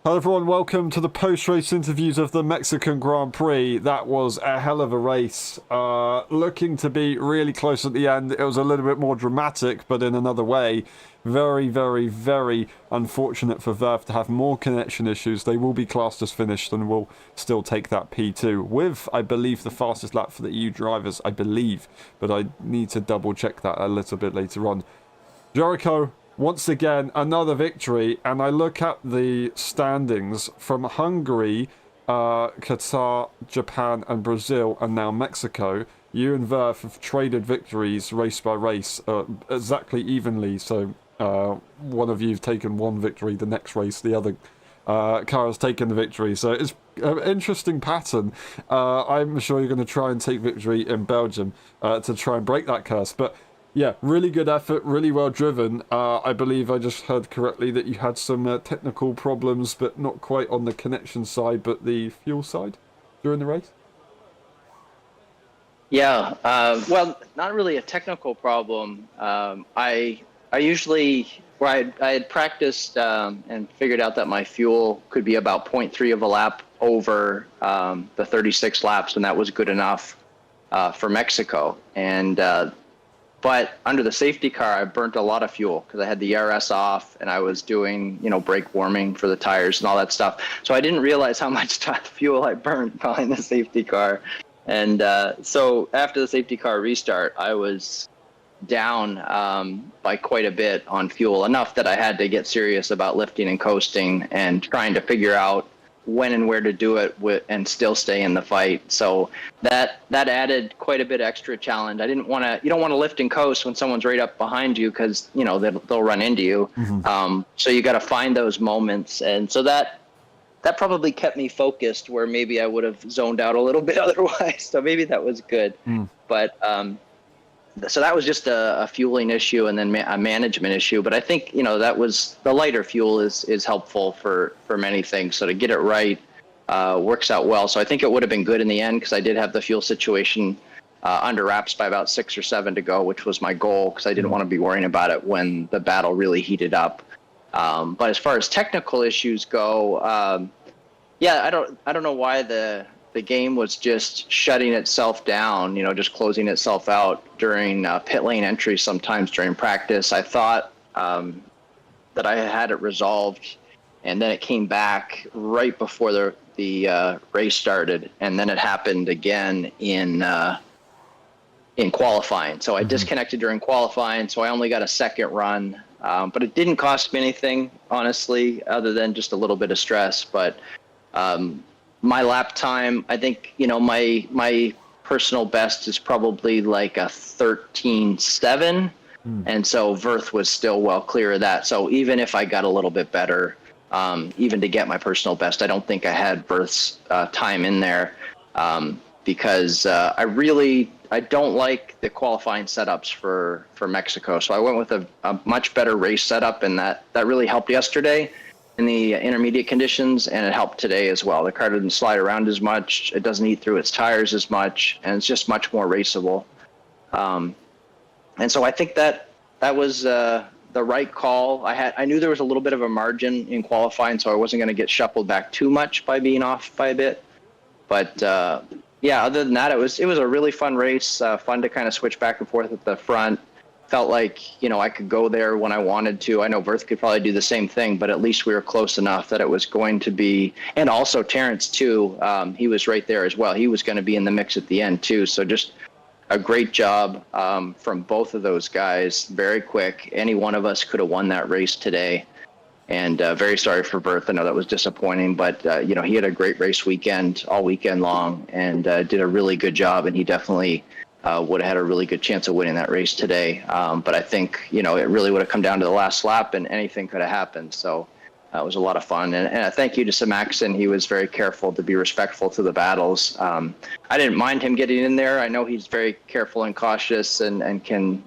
Hello everyone, welcome to the post-race interviews of the Mexican Grand Prix. That was a hell of a race. Looking to be really close at the end. It was a little bit more dramatic, but in another way. Very, very, very unfortunate for Verth to have more connection issues. They will be classed as finished and will still take that P2 with, I believe, the fastest lap for the EU drivers, I believe. But I need to double check that a little bit later on. Jericho, once again, another victory, and I look at the standings from Hungary, Qatar, Japan, and Brazil, and now Mexico. You and Verth have traded victories race by race, exactly evenly. So one of you've taken one victory, the next race the other car has taken the victory. So it's an interesting pattern. I'm sure you're going to try and take victory in Belgium to try and break that curse, but yeah, really good effort, really well driven. I believe I just heard correctly that you had some technical problems, but not quite on the connection side, but the fuel side during the race? Yeah, well, not really a technical problem. I usually, where I had practiced and figured out that my fuel could be about 0.3 of a lap over the 36 laps, and that was good enough for Mexico. And but under the safety car, I burnt a lot of fuel because I had the ERS off and I was doing, brake warming for the tires and all that stuff. So I didn't realize how much fuel I burnt behind the safety car. And so after the safety car restart, I was down by quite a bit on fuel, enough that I had to get serious about lifting and coasting and trying to figure out when and where to do it and still stay in the fight. So that added quite a bit extra challenge. You don't want to lift and coast when someone's right up behind you because, they'll run into you. Mm-hmm. So you got to find those moments. And so that probably kept me focused where maybe I would have zoned out a little bit otherwise. So maybe that was good. But so that was just a fueling issue and then a management issue. But I think, that was the lighter fuel is helpful for many things. So to get it right works out well. So I think it would have been good in the end because I did have the fuel situation under wraps by about 6 or 7 to go, which was my goal because I didn't want to be worrying about it when the battle really heated up. But as far as technical issues go, I don't know why the game was just shutting itself down, just closing itself out during pit lane entry sometimes during practice. I thought that I had it resolved, and then it came back right before the race started, and then it happened again in qualifying. So I disconnected during qualifying, so I only got a second run, but it didn't cost me anything, honestly, other than just a little bit of stress. But my lap time, I think, my personal best is probably like a 13.7. And so Verth was still well clear of that. So even if I got a little bit better, even to get my personal best, I don't think I had Verth's time in there because I don't like the qualifying setups for Mexico. So I went with a much better race setup, and that really helped yesterday in the intermediate conditions, and it helped today as well. The car doesn't slide around as much, it doesn't eat through its tires as much, and it's just much more raceable. And so I think that was the right call. I knew there was a little bit of a margin in qualifying, so I wasn't going to get shuffled back too much by being off by a bit. But other than that, it was a really fun race, fun to kind of switch back and forth at the front. Felt like, I could go there when I wanted to. I know Verth could probably do the same thing, but at least we were close enough that it was going to be, and also Terrence too, he was right there as well. He was going to be in the mix at the end too. So just a great job from both of those guys, very quick. Any one of us could have won that race today. And very sorry for Verth. I know that was disappointing, but he had a great race weekend all weekend long and did a really good job, and he definitely would have had a really good chance of winning that race today. But I think, it really would have come down to the last lap and anything could have happened. So it was a lot of fun. And a thank you to Samaxon. He was very careful to be respectful to the battles. I didn't mind him getting in there. I know he's very careful and cautious and can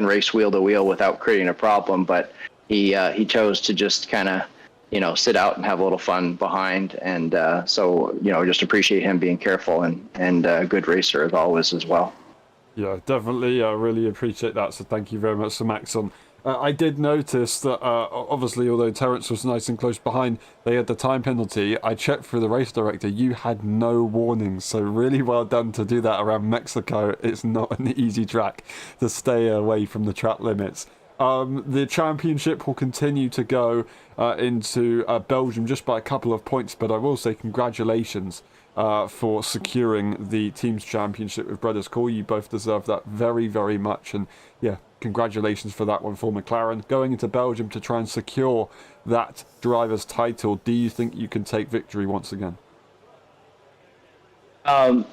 race wheel to wheel without creating a problem. But he chose to just kind of, sit out and have a little fun behind. And so, just appreciate him being careful and a good racer as always as well. Yeah, definitely. I really appreciate that. So thank you very much, Sir Maxon. I did notice that obviously, although Terence was nice and close behind, they had the time penalty. I checked through the race director. You had no warnings, so really well done to do that around Mexico. It's not an easy track to stay away from the track limits. The championship will continue to go into Belgium just by a couple of points, but I will say congratulations for securing the team's championship with Brothers Call. You both deserve that very, very much. And yeah, congratulations for that one for McLaren. Going into Belgium to try and secure that driver's title, do you think you can take victory once again? Um,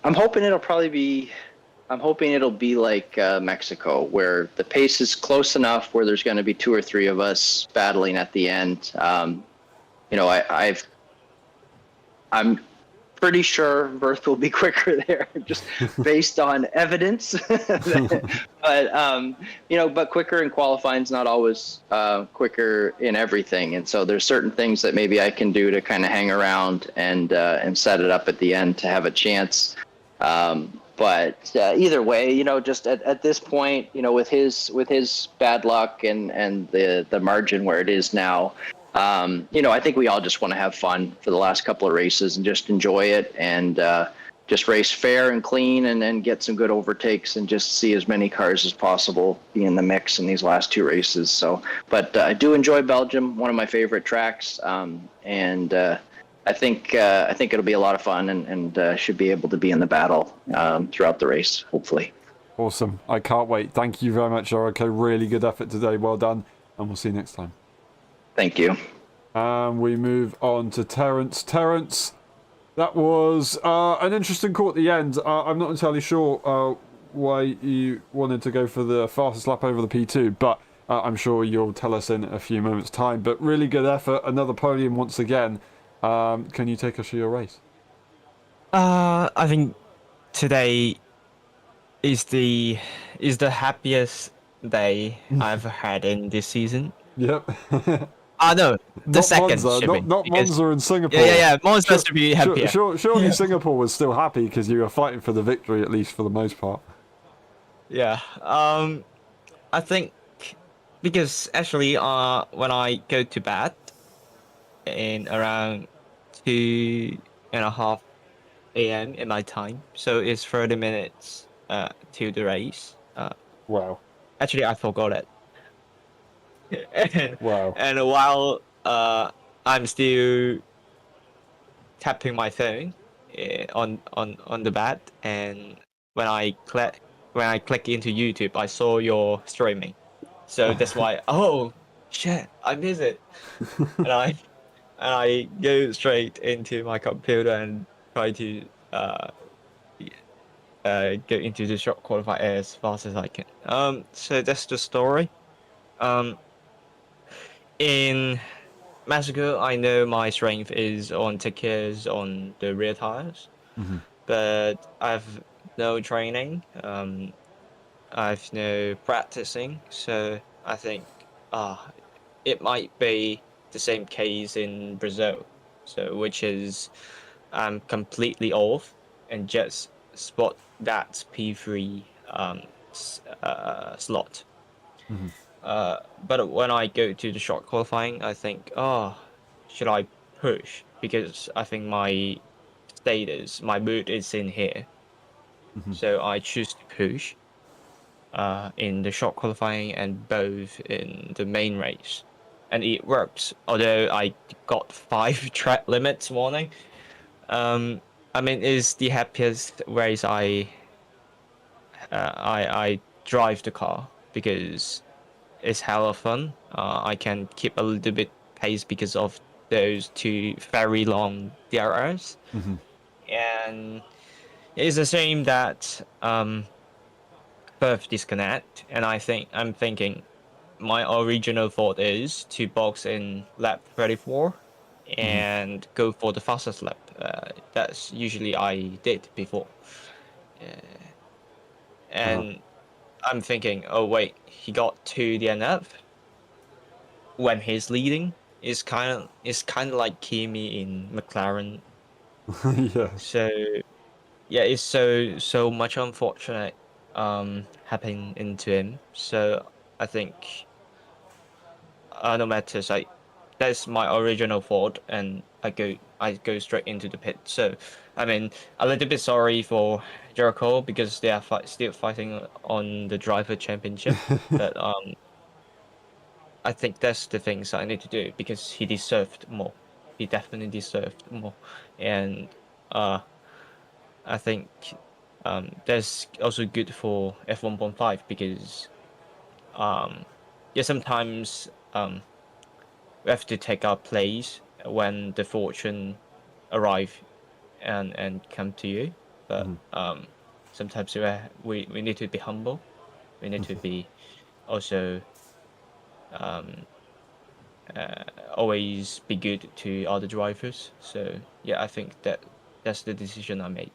I'm hoping it'll probably be. I'm hoping it'll be like Mexico, where the pace is close enough where there's going to be two or three of us battling at the end. I'm pretty sure Verth will be quicker there, just based on evidence. But quicker in qualifying is not always quicker in everything, and so there's certain things that maybe I can do to kind of hang around and set it up at the end to have a chance. But either way, just at this point, with his bad luck and the margin where it is now, I think we all just want to have fun for the last couple of races and just enjoy it and just race fair and clean and then get some good overtakes and just see as many cars as possible be in the mix in these last two races. So, but I do enjoy Belgium, one of my favorite tracks, and I think it'll be a lot of fun and should be able to be in the battle throughout the race, hopefully. Awesome. I can't wait. Thank you very much, Orico. Really good effort today. Well done. And we'll see you next time. Thank you. And we move on to Terence. Terence, that was an interesting call at the end. I'm not entirely sure why you wanted to go for the fastest lap over the P2, but I'm sure you'll tell us in a few moments' time. But really good effort. Another podium once again. Can you take us through your race? I think today is the happiest day I've had in this season. Yep. No, the Not second Monza, should be, not because- Monza and Singapore. Yeah. Monza has to be happier. Surely Singapore was still happy because you were fighting for the victory, at least for the most part. Yeah. I think because actually, when I go to bed in around 2:30 a.m. in my time, so it's 30 minutes to the race. Wow. Actually, I forgot it. and, Wow. and while I'm still tapping my phone on the bed, and when I click into YouTube, I saw your streaming, so that's why. Oh shit, I miss it, and I go straight into my computer and try to get into the short qualify as fast as I can. So that's the story. In Mexico, I know my strength is on tickets on the rear tires, but I've no training. I've no practicing, so I think it might be the same case in Brazil. So which is I'm completely off and just spot that P3 slot. But when I go to the short qualifying, I think, should I push? Because I think my status, my mood is in here. So I choose to push in the short qualifying and both in the main race. And it works, although I got 5 track limits warning. I mean, it's the happiest race I drive the car because it's hella fun. I can keep a little bit pace because of those 2 very long DRS. And it's a shame that both disconnect. And I'm thinking my original thought is to box in lap 34 and go for the fastest lap. That's usually I did before. And I'm thinking, oh wait, he got to the DNF when he's leading. It's kind of like Kimi in McLaren. Yeah. So yeah, it's so much unfortunate happened into him. So I think no matter like that's my original fault, and I go straight into the pit. So I mean, a little bit sorry for Jericho because they are still fighting on the driver championship, but I think that's the things I need to do because he deserved more. He definitely deserved more, and I think that's also good for F1.5 because yeah, sometimes we have to take our place when the fortune arrive and come to you, but sometimes we need to be humble. We need to be also always be good to other drivers. So yeah, I think that's the decision I made.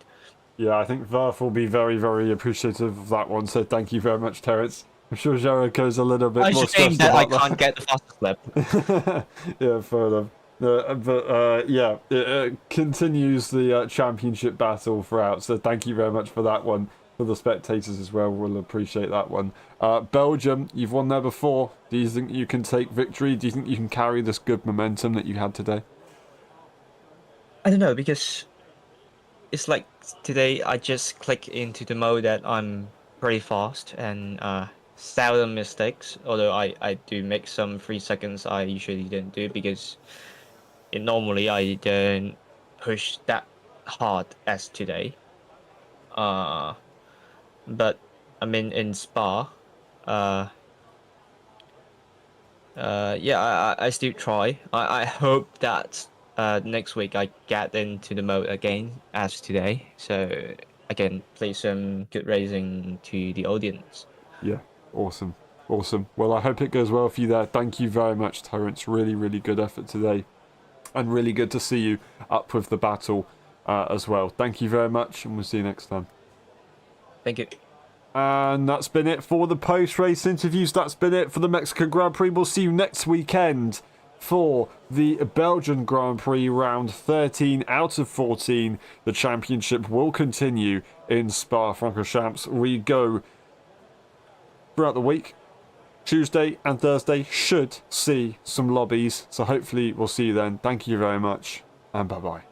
Yeah, I think Verf will be very, very appreciative of that one. So thank you very much, Terence. I'm sure Jericho's a little bit more Shame stressed that I about can't get the fastest lap. that. Yeah, fair enough. Yeah, it continues the championship battle throughout. So thank you very much for that one. For the spectators as well, we'll appreciate that one. Belgium, you've won there before. Do you think you can take victory? Do you think you can carry this good momentum that you had today? I don't know because it's like today I just click into the mode that I'm pretty fast and seldom mistakes. Although I do make some 3 seconds I usually don't do because normally I don't push that hard as today. But I mean in Spa, uh, yeah, I still try. I hope that next week I get into the mode again as today, so I can play some good racing to the audience. Yeah, awesome. Awesome. Well, I hope it goes well for you there. Thank you very much, Terence. Really, really good effort today. And really good to see you up with the battle as well. Thank you very much, and we'll see you next time. Thank you. And that's been it for the post-race interviews. That's been it for the Mexican Grand Prix. We'll see you next weekend for the Belgian Grand Prix round 13 out of 14. The championship will continue in Spa-Francorchamps. We go throughout the week. Tuesday and Thursday should see some lobbies, so hopefully we'll see you then. Thank you very much, and bye-bye.